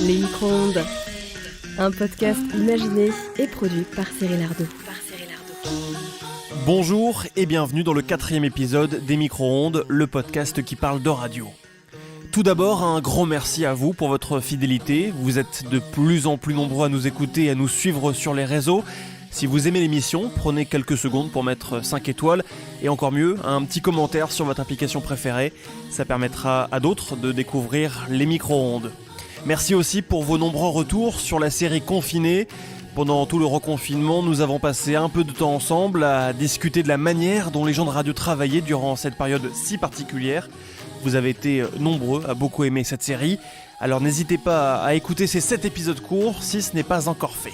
Les micro-ondes, un podcast imaginé et produit par Cyril Ardo. Bonjour et bienvenue dans le 4e épisode des micro-ondes, le podcast qui parle de radio. Tout d'abord, un grand merci à vous pour votre fidélité. Vous êtes de plus en plus nombreux à nous écouter et à nous suivre sur les réseaux. Si vous aimez l'émission, prenez quelques secondes pour mettre 5 étoiles et encore mieux, un petit commentaire sur votre application préférée. Ça permettra à d'autres de découvrir les micro-ondes. Merci aussi pour vos nombreux retours sur la série Confinés. Pendant tout le reconfinement, nous avons passé un peu de temps ensemble à discuter de la manière dont les gens de radio travaillaient durant cette période si particulière. Vous avez été nombreux à beaucoup aimer cette série, alors n'hésitez pas à écouter ces 7 épisodes courts si ce n'est pas encore fait.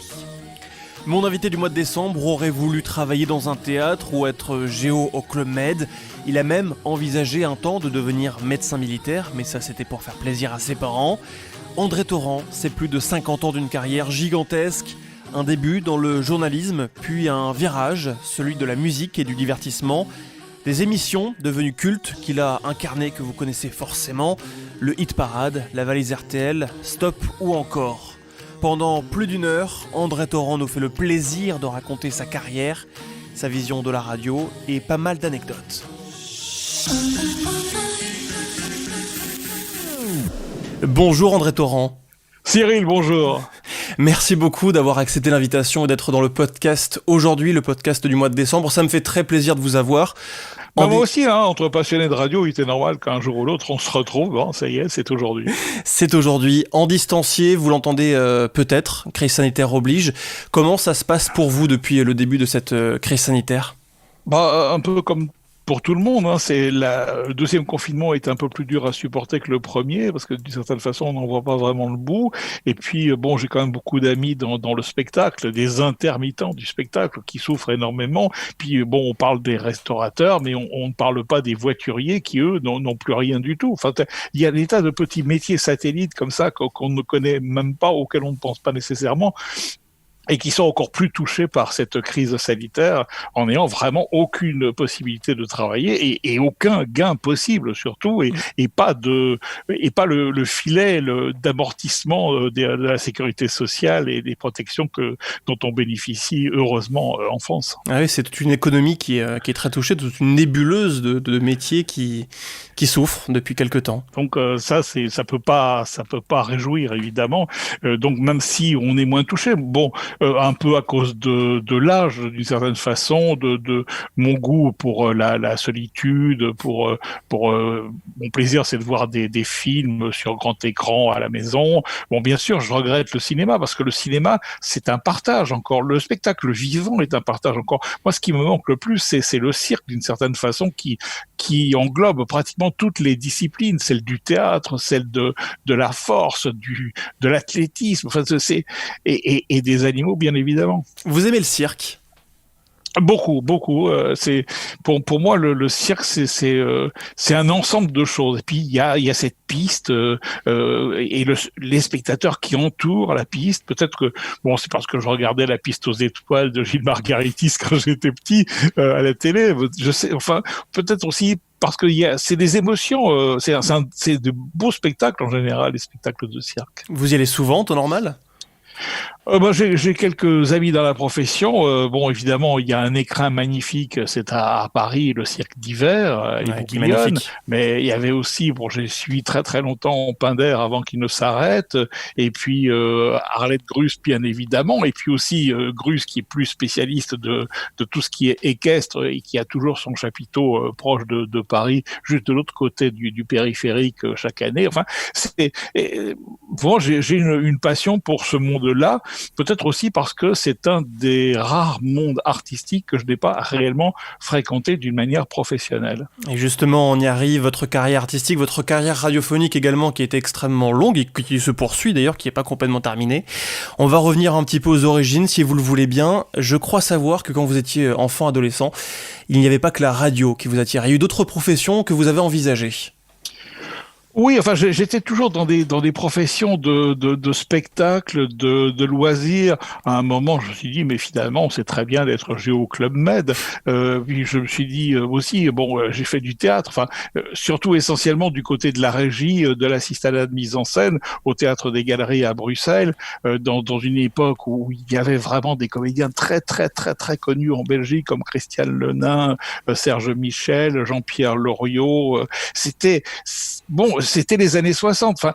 Mon invité du mois de décembre aurait voulu travailler dans un théâtre ou être géo au Club Med. Il a même envisagé un temps de devenir médecin militaire, mais ça c'était pour faire plaisir à ses parents. André Torrent, c'est plus de 50 ans d'une carrière gigantesque, un début dans le journalisme, puis un virage, celui de la musique et du divertissement. Des émissions devenues cultes qu'il a incarnées que vous connaissez forcément, le Hit Parade, la valise RTL, Stop ou encore. Pendant plus d'une heure, André Torrent nous fait le plaisir de raconter sa carrière, sa vision de la radio et pas mal d'anecdotes. Bonjour André Torrent. Cyril, bonjour. Merci beaucoup d'avoir accepté l'invitation et d'être dans le podcast aujourd'hui, le podcast du mois de décembre. Ça me fait très plaisir de vous avoir. Moi aussi, entre passionnés de radio, il était normal qu'un jour ou l'autre on se retrouve. Bon, ça y est, c'est aujourd'hui. C'est aujourd'hui, en distancié, vous l'entendez peut-être, crise sanitaire oblige. Comment ça se passe pour vous depuis le début de cette crise sanitaire ? Un peu comme pour tout le monde, le deuxième confinement est un peu plus dur à supporter que le premier, parce que d'une certaine façon, on n'en voit pas vraiment le bout. Et puis, j'ai quand même beaucoup d'amis dans le spectacle, des intermittents du spectacle qui souffrent énormément. Puis, on parle des restaurateurs, mais on ne parle pas des voituriers qui, eux, n'ont plus rien du tout. Enfin, il y a des tas de petits métiers satellites comme ça qu'on ne connaît même pas, auxquels on ne pense pas nécessairement, et qui sont encore plus touchés par cette crise sanitaire en n'ayant vraiment aucune possibilité de travailler et aucun gain possible surtout et pas le filet d'amortissement de la sécurité sociale et des protections dont on bénéficie heureusement en France. Ah oui, c'est toute une économie qui est très touchée, toute une nébuleuse de métiers qui souffrent depuis quelque temps. Donc ça peut pas réjouir évidemment. Donc même si on est moins touché, un peu à cause de l'âge d'une certaine façon, de mon goût pour la solitude, pour mon plaisir c'est de voir des films sur grand écran à la maison. Bien sûr je regrette le cinéma parce que le cinéma c'est un partage encore, le spectacle vivant est un partage encore. Moi ce qui me manque le plus c'est le cirque d'une certaine façon qui englobe pratiquement toutes les disciplines, celle du théâtre, celle de la force, de l'athlétisme, enfin et des animaux bien évidemment. Vous aimez le cirque ? Beaucoup. C'est pour moi le cirque c'est un ensemble de choses. Et puis il y a cette piste et les spectateurs qui entourent la piste. Peut-être que c'est parce que je regardais la piste aux étoiles de Gilles Margaritis quand j'étais petit à la télé. Je sais. Enfin peut-être aussi parce que c'est des émotions. C'est de beaux spectacles en général, les spectacles de cirque. Vous y allez souvent, en temps normal ? J'ai quelques amis dans la profession. Évidemment, il y a un écrin magnifique, c'est à Paris, le cirque d'hiver, qui est magnifique. Mais il y avait aussi, j'ai suivi très très longtemps Pinder avant qu'il ne s'arrête, et puis Arlette Grus, bien évidemment, et puis aussi Grus qui est plus spécialiste de tout ce qui est équestre et qui a toujours son chapiteau proche de Paris, juste de l'autre côté du périphérique chaque année. Enfin, j'ai une passion pour ce monde-là. Peut-être aussi parce que c'est un des rares mondes artistiques que je n'ai pas réellement fréquenté d'une manière professionnelle. Et justement, on y arrive, votre carrière artistique, votre carrière radiophonique également, qui est extrêmement longue et qui se poursuit d'ailleurs, qui n'est pas complètement terminée. On va revenir un petit peu aux origines, si vous le voulez bien. Je crois savoir que quand vous étiez enfant, adolescent, il n'y avait pas que la radio qui vous attirait. Il y a eu d'autres professions que vous avez envisagées. Oui, enfin, j'étais toujours dans des professions de spectacle, de loisirs. À un moment, je me suis dit, mais finalement, c'est très bien d'être géo Club Med. Puis je me suis dit aussi, bon, j'ai fait du théâtre, enfin, surtout essentiellement du côté de la régie, de l'assistanat de mise en scène au Théâtre des Galeries à Bruxelles, dans une époque où il y avait vraiment des comédiens très, très, très, très connus en Belgique, comme Christiane Lenain, Serge Michel, Jean-Pierre Loriot. C'était les années 60. Enfin,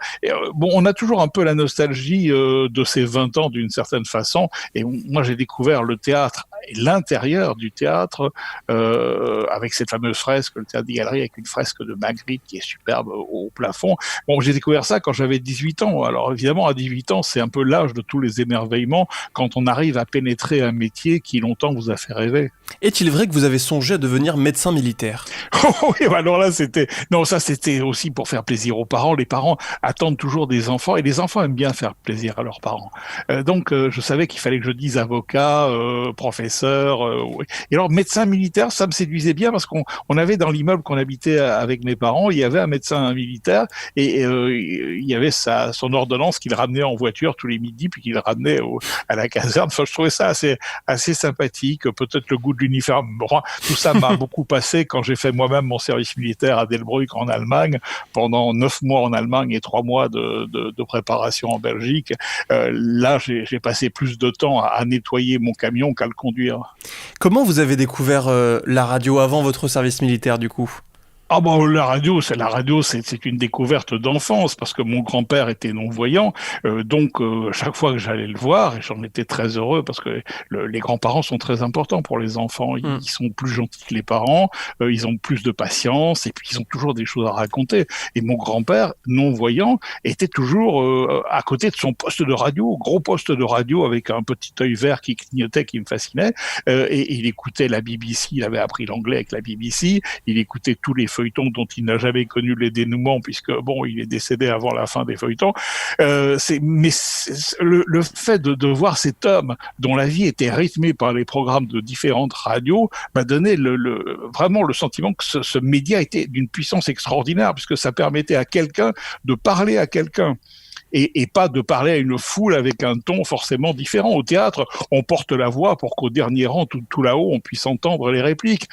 bon, on a toujours un peu la nostalgie de ces 20 ans d'une certaine façon. Et moi, j'ai découvert le théâtre et l'intérieur du théâtre avec cette fameuse fresque, le Théâtre des Galeries, avec une fresque de Magritte qui est superbe au plafond. Bon, j'ai découvert ça quand j'avais 18 ans. Alors évidemment, à 18 ans, c'est un peu l'âge de tous les émerveillements quand on arrive à pénétrer un métier qui longtemps vous a fait rêver. Est-il vrai que vous avez songé à devenir médecin militaire? Oui, alors là, c'était aussi pour faire plaisir aux parents. Les parents attendent toujours des enfants et les enfants aiment bien faire plaisir à leurs parents. Donc, je savais qu'il fallait que je dise avocat, professeur. Oui. Et alors, médecin militaire, ça me séduisait bien parce qu'on avait dans l'immeuble qu'on habitait avec mes parents, il y avait un médecin militaire et il y avait son ordonnance qu'il ramenait en voiture tous les midis puis qu'il ramenait à la caserne. Enfin, je trouvais ça assez sympathique. Peut-être le goût de l'uniforme. Bon, tout ça m'a beaucoup passé quand j'ai fait moi-même mon service militaire à Delbrück en Allemagne, pendant 9 mois en Allemagne et 3 mois de préparation en Belgique. Là, j'ai passé plus de temps à nettoyer mon camion qu'à le conduire. Comment vous avez découvert la radio avant votre service militaire du coup? Ah bon, la radio, c'est une découverte d'enfance parce que mon grand-père était non-voyant, donc chaque fois que j'allais le voir, et j'en étais très heureux parce que les grands-parents sont très importants pour les enfants. Ils sont plus gentils que les parents, ils ont plus de patience et puis ils ont toujours des choses à raconter. Et mon grand-père non-voyant était toujours à côté de son poste de radio, gros poste de radio avec un petit œil vert qui clignotait, qui me fascinait. Et il écoutait la BBC, il avait appris l'anglais avec la BBC, il écoutait tous les feuilletons dont il n'a jamais connu les dénouements puisque bon, il est décédé avant la fin des feuilletons. Le fait de voir cet homme dont la vie était rythmée par les programmes de différentes radios m'a donné vraiment le sentiment que ce média était d'une puissance extraordinaire puisque ça permettait à quelqu'un de parler à quelqu'un. Et pas de parler à une foule avec un ton forcément différent. Au théâtre, on porte la voix pour qu'au dernier rang, tout là-haut, on puisse entendre les répliques.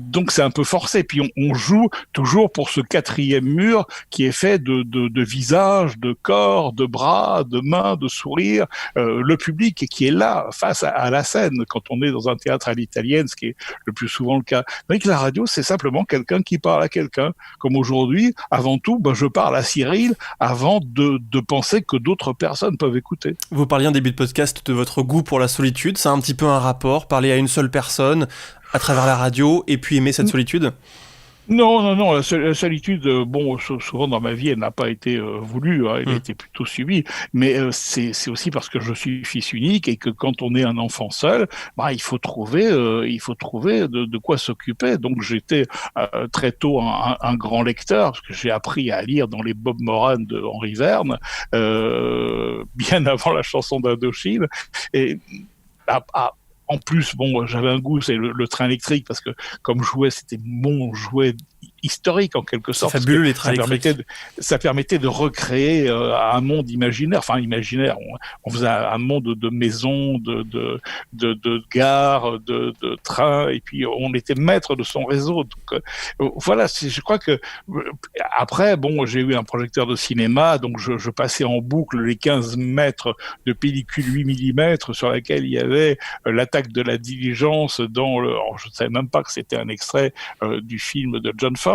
Donc c'est un peu forcé. Puis on joue toujours pour ce quatrième mur qui est fait de visages, de corps, de bras, de mains, de sourires. Le public qui est là, face à la scène, quand on est dans un théâtre à l'italienne, ce qui est le plus souvent le cas. Avec la radio, c'est simplement quelqu'un qui parle à quelqu'un. Comme aujourd'hui, avant tout, je parle à Cyril avant de penser que d'autres personnes peuvent écouter. Vous parliez en début de podcast de votre goût pour la solitude. C'est un petit peu un rapport, parler à une seule personne à travers la radio et puis aimer cette solitude? Non, la solitude, bon, souvent dans ma vie, elle n'a pas été voulue, hein, elle a été plutôt subie, mais c'est aussi parce que je suis fils unique et que quand on est un enfant seul, il faut trouver de quoi s'occuper. Donc j'étais très tôt un grand lecteur, parce que j'ai appris à lire dans les Bob Moran de Henri Verne, bien avant la chanson d'Indochine, et en plus, bon, j'avais un goût, c'est le train électrique, parce que comme jouet, c'était mon jouet historique en quelque sorte. C'est fabuleux les trains électriques. Ça permettait de recréer un monde imaginaire. On faisait un monde de maisons, de gares, de trains, et puis on était maître de son réseau. Donc voilà, je crois que après, bon, j'ai eu un projecteur de cinéma, donc je passais en boucle les 15 mètres de pellicule 8 mm sur laquelle il y avait l'attaque de la diligence alors, je ne savais même pas que c'était un extrait du film de John Ford.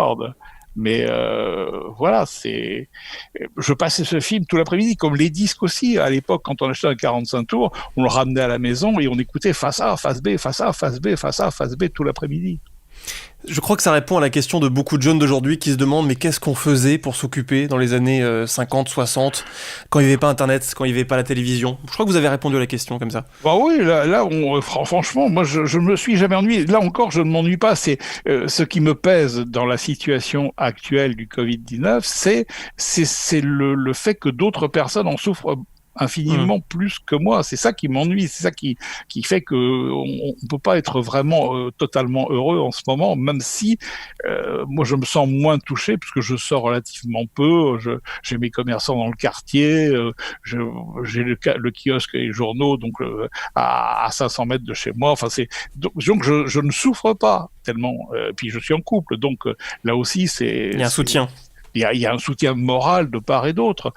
Mais voilà, je passais ce film tout l'après-midi, comme les disques aussi. À l'époque, quand on achetait un 45 tours, on le ramenait à la maison et on écoutait face A, face B, face A, face B, face A, face B tout l'après-midi. Je crois que ça répond à la question de beaucoup de jeunes d'aujourd'hui qui se demandent mais qu'est-ce qu'on faisait pour s'occuper dans les années 50, 60, quand il n'y avait pas Internet, quand il n'y avait pas la télévision. Je crois que vous avez répondu à la question comme ça. Oui, là franchement, moi je me suis jamais ennuyé. Là encore, je ne m'ennuie pas. C'est ce qui me pèse dans la situation actuelle du Covid-19, c'est le fait que d'autres personnes en souffrent infiniment plus que moi. C'est ça qui m'ennuie, c'est ça qui fait que on peut pas être vraiment totalement heureux en ce moment, même si moi je me sens moins touché puisque je sors relativement peu. J'ai mes commerçants dans le quartier, j'ai le kiosque et les journaux donc à 500 mètres de chez moi. Enfin donc je ne souffre pas tellement. Puis je suis en couple, donc là aussi Il y a un soutien. Il y a un soutien moral de part et d'autre.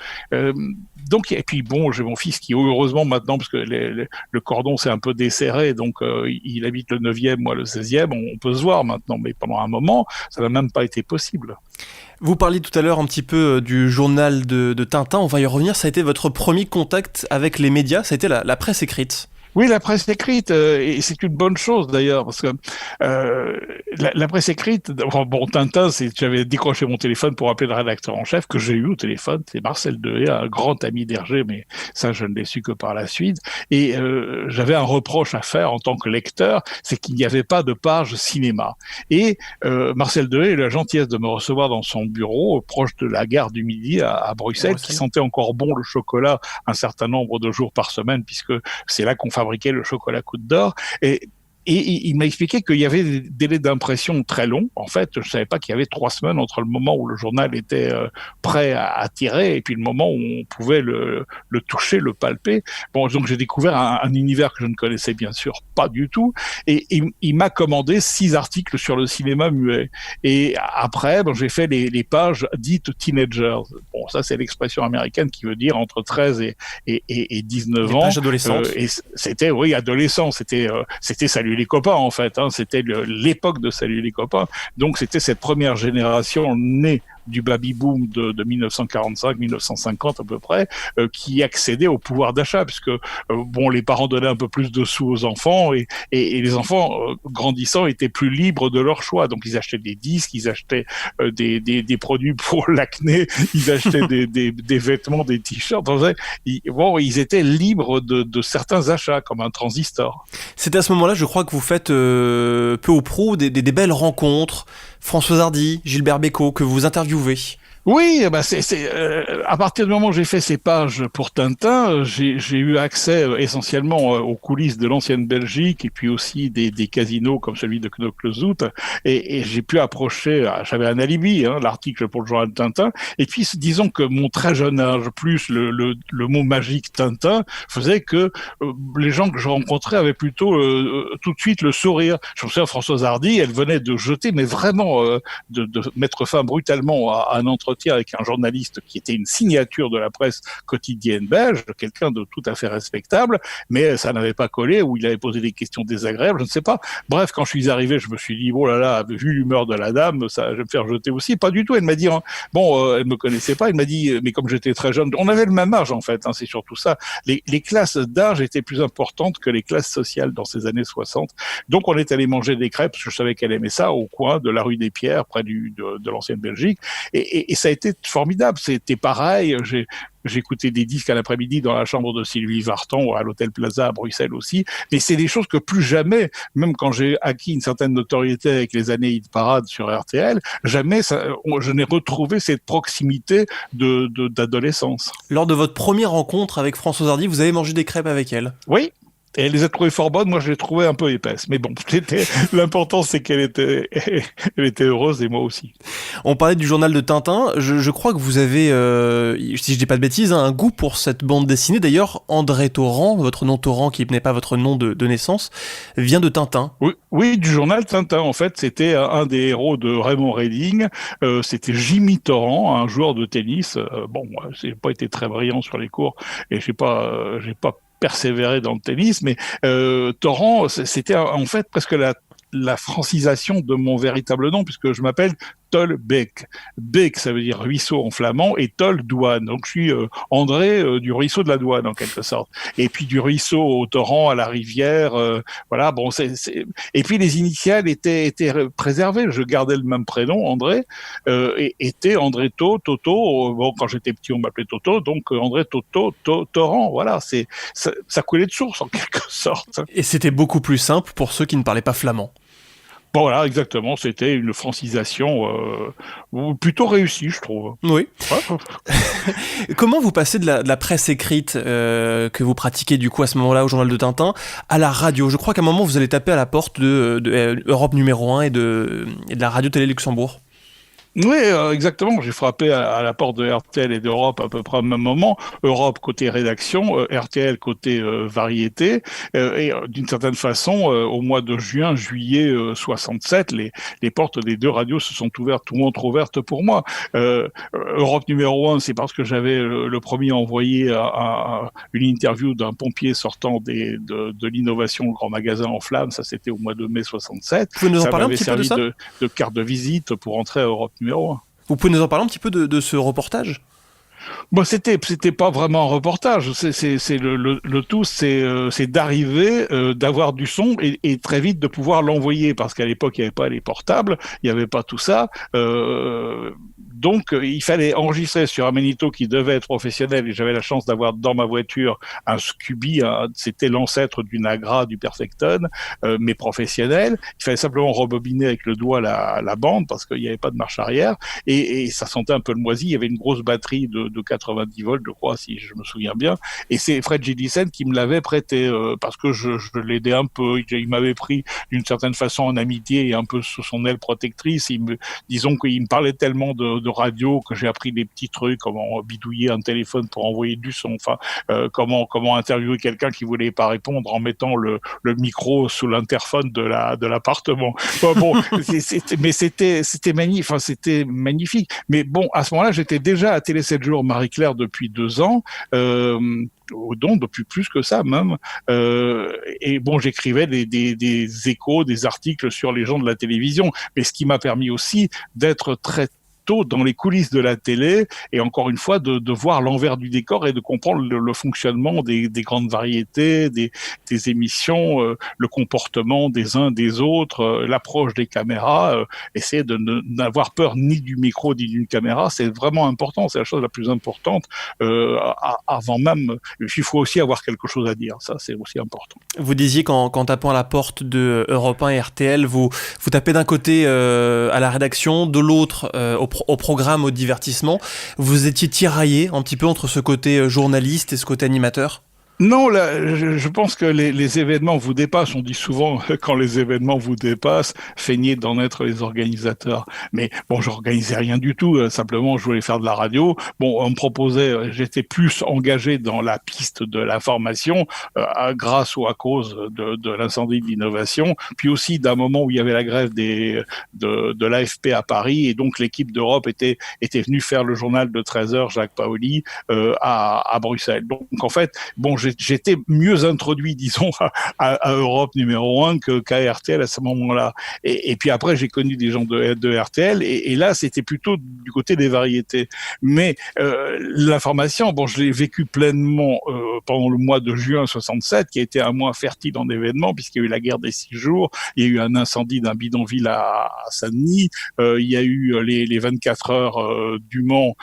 Donc, et puis bon, j'ai mon fils qui, heureusement maintenant, parce que le cordon s'est un peu desserré, donc il habite le 9e, moi le 16e, on peut se voir maintenant, mais pendant un moment, ça n'a même pas été possible. Vous parliez tout à l'heure un petit peu du journal de Tintin, on va y revenir, ça a été votre premier contact avec les médias, ça a été la presse écrite. Oui, la presse écrite, et c'est une bonne chose d'ailleurs, parce que la presse écrite, bon, Tintin, j'avais décroché mon téléphone pour appeler le rédacteur en chef, que j'ai eu au téléphone, c'est Marcel Dehaye, un grand ami d'Hergé, mais ça, je ne l'ai su que par la suite, et j'avais un reproche à faire en tant que lecteur, c'est qu'il n'y avait pas de page cinéma. Et Marcel Dehaye a eu la gentillesse de me recevoir dans son bureau, proche de la gare du Midi à Bruxelles, qui sentait encore bon le chocolat un certain nombre de jours par semaine, puisque c'est là qu'on fabriquait le chocolat Côte d'Or. Et il m'a expliqué qu'il y avait des délais d'impression très longs. En fait, je savais pas qu'il y avait 3 semaines entre le moment où le journal était prêt à tirer et puis le moment où on pouvait le toucher, le palper. Bon, donc j'ai découvert un univers que je ne connaissais bien sûr pas du tout. Et il m'a commandé 6 articles sur le cinéma muet. Et après, j'ai fait les pages dites teenagers. Bon, ça c'est l'expression américaine qui veut dire entre 13 et 19 ans. Les pages adolescentes. Et c'était, oui, adolescent. C'était Salut les copains, en fait. C'était l'époque de Salut les copains. Donc, c'était cette première génération née du baby-boom de 1945-1950 à peu près, qui accédait au pouvoir d'achat, puisque les parents donnaient un peu plus de sous aux enfants, et les enfants, grandissant, étaient plus libres de leur choix. Donc, ils achetaient des disques, ils achetaient des produits pour l'acné, ils achetaient des vêtements, des t-shirts. Ils étaient libres de certains achats, comme un transistor. C'est à ce moment-là, je crois que vous faites peu ou prou des belles rencontres. Françoise Hardy, Gilbert Bécaud, que vous interviewez. Oui, à partir du moment où j'ai fait ces pages pour Tintin, j'ai eu accès essentiellement aux coulisses de l'ancienne Belgique et puis aussi des casinos comme celui de Knoklezout, et j'ai pu approcher, j'avais un alibi, l'article pour le journal de Tintin, et puis disons que mon très jeune âge plus le mot magique Tintin faisait que les gens que je rencontrais avaient plutôt tout de suite le sourire. Je me souviens, Françoise Hardy, elle venait de jeter, mais vraiment de mettre fin brutalement à un entretien avec un journaliste qui était une signature de la presse quotidienne belge, quelqu'un de tout à fait respectable, mais ça n'avait pas collé, ou il avait posé des questions désagréables, je ne sais pas. Bref, quand je suis arrivé, je me suis dit, oh là là, vu l'humeur de la dame, ça, je vais me faire jeter aussi. Pas du tout, elle m'a dit, elle me connaissait pas, elle m'a dit, mais comme j'étais très jeune, on avait le même âge en fait, c'est surtout ça. Les classes d'âge étaient plus importantes que les classes sociales dans ces années 60. Donc on est allé manger des crêpes, parce que je savais qu'elle aimait ça, au coin de la rue des Pierres, près de l'ancienne Belgique, et ça a été formidable. C'était pareil. J'écoutais des disques à l'après-midi dans la chambre de Sylvie Vartan à l'Hôtel Plaza à Bruxelles aussi. Mais c'est des choses que plus jamais, même quand j'ai acquis une certaine notoriété avec les années hit parade sur RTL, jamais je n'ai retrouvé cette proximité d'adolescence. Lors de votre première rencontre avec Françoise Hardy, vous avez mangé des crêpes avec elle? Oui. Et elle les a trouvées fort bonnes, moi je les trouvais un peu épaisses. Mais bon, l'important c'est qu'elle était heureuse et moi aussi. On parlait du journal de Tintin, je crois que vous avez, si je dis pas de bêtises, un goût pour cette bande dessinée. D'ailleurs, André Torrent, votre nom Torrent qui n'est pas votre nom de naissance, vient de Tintin. Oui, du journal Tintin en fait. C'était un des héros de Raymond Reding. C'était Jimmy Torrent, un joueur de tennis. J'ai pas été très brillant sur les cours et j'ai pas persévérer dans le tennis, mais Torrent, c'était en fait presque la francisation de mon véritable nom, puisque je m'appelle Tol Beek. Beek, ça veut dire ruisseau en flamand, et Tol, douane. Donc je suis André du ruisseau de la douane, en quelque sorte. Et puis du ruisseau au torrent, à la rivière, voilà. Bon, Et puis les initiales étaient préservées. Je gardais le même prénom, André, et était André Toto. Quand j'étais petit, on m'appelait Toto, donc André Toto Torrent. Voilà, ça coulait de source, en quelque sorte. Et c'était beaucoup plus simple pour ceux qui ne parlaient pas flamand. Bon, voilà, exactement. C'était une francisation plutôt réussie, je trouve. Oui. Ouais. Comment vous passez de la presse écrite que vous pratiquez du coup à ce moment-là au journal de Tintin à la radio? Je crois qu'à un moment vous allez taper à la porte de Europe numéro 1 et de la radio-télé Luxembourg. Oui, exactement. J'ai frappé à la porte de RTL et d'Europe à peu près au même moment. Europe côté rédaction, RTL côté variété. D'une certaine façon, au mois de juillet 67, les portes des deux radios se sont ouvertes, tout entr'ouvertes pour moi. Europe numéro 1, c'est parce que j'avais le premier envoyé une interview d'un pompier sortant de l'innovation au grand magasin en flammes. Ça, c'était au mois de mai 67. Vous pouvez nous en Ça parler un m'avait petit peu de servi ça? de carte de visite pour entrer à Europe numéro 1. Vous pouvez nous en parler un petit peu de ce reportage? Bon, c'était pas vraiment un reportage. C'est le tout, c'est d'arriver, d'avoir du son et très vite de pouvoir l'envoyer parce qu'à l'époque il n'y avait pas les portables, il n'y avait pas tout ça. Donc il fallait enregistrer sur un magnéto qui devait être professionnel et j'avais la chance d'avoir dans ma voiture un Scooby, c'était l'ancêtre du Nagra, du Perfecton, mais professionnel. Il fallait simplement rebobiner avec le doigt la bande parce qu'il n'y avait pas de marche arrière et ça sentait un peu le moisi. Il y avait une grosse batterie de 90 volts, je crois, si je me souviens bien. Et c'est Fred Gillisen qui me l'avait prêté parce que je l'aidais un peu. Il m'avait pris d'une certaine façon en amitié et un peu sous son aile protectrice. Disons qu'il me parlait tellement de radio que j'ai appris des petits trucs, comment bidouiller un téléphone pour envoyer du son, enfin, comment interviewer quelqu'un qui voulait pas répondre en mettant le micro sous l'interphone de l'appartement. Bon, mais c'était magnifique. Enfin, c'était magnifique. Mais bon, à ce moment-là, j'étais déjà à Télé 7 jours Marie-Claire depuis 2 ans. Donc depuis plus que ça même. Et bon, j'écrivais des échos, des articles sur les gens de la télévision. Mais ce qui m'a permis aussi d'être très tôt dans les coulisses de la télé et encore une fois de voir l'envers du décor et de comprendre le fonctionnement des grandes variétés, des émissions, le comportement des uns des autres, l'approche des caméras, essayer de n'avoir peur ni du micro ni d'une caméra, c'est vraiment important, c'est la chose la plus importante avant même, il faut aussi avoir quelque chose à dire, ça c'est aussi important. Vous disiez qu'en tapant à la porte de Europe 1 et RTL, vous tapez d'un côté à la rédaction, de l'autre au programme, au divertissement. Vous étiez tiraillé un petit peu entre ce côté journaliste et ce côté animateur? Non, là, je pense que les événements vous dépassent. On dit souvent, quand les événements vous dépassent, feignez d'en être les organisateurs. Mais bon, j'organisais rien du tout. Simplement, je voulais faire de la radio. Bon, on me proposait, j'étais plus engagé dans la piste de l'information, grâce ou à cause de l'incendie de l'innovation. Puis aussi d'un moment où il y avait la grève de l'AFP à Paris. Et donc, l'équipe d'Europe était venue faire le journal de 13h, Jacques Paoli, à Bruxelles. Donc, en fait, bon, j'étais mieux introduit, disons, à Europe numéro 1 qu'à RTL à ce moment-là. Et puis après, j'ai connu des gens de RTL, et là, c'était plutôt du côté des variétés. Mais l'information, bon, je l'ai vécu pleinement pendant le mois de juin 67, qui a été un mois fertile en événements, puisqu'il y a eu la guerre des 6 jours, il y a eu un incendie d'un bidonville à Saint-Denis, il y a eu les 24 heures du Mans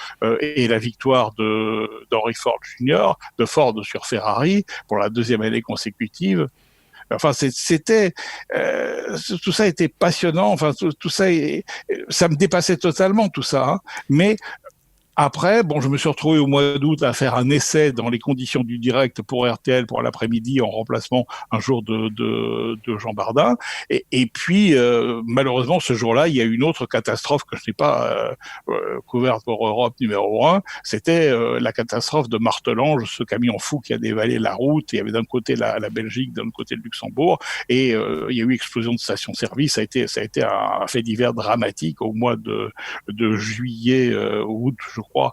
et la victoire d'Henry Ford Jr., de Ford sur Ferrari, pour la 2e année consécutive. Enfin, c'était tout ça était passionnant. Enfin, tout ça, ça me dépassait totalement tout ça. Hein. Mais après, bon, je me suis retrouvé au mois d'août à faire un essai dans les conditions du direct pour RTL pour l'après-midi en remplacement un jour de Jean Bardin. Et puis, malheureusement, ce jour-là, il y a eu une autre catastrophe que je n'ai pas couverte pour Europe numéro 1. C'était la catastrophe de Martelange, ce camion fou qui a dévalé la route. Il y avait d'un côté la Belgique, d'un côté le Luxembourg. Et il y a eu explosion de station-service. Ça a été un fait divers dramatique au mois de juillet, août, je crois,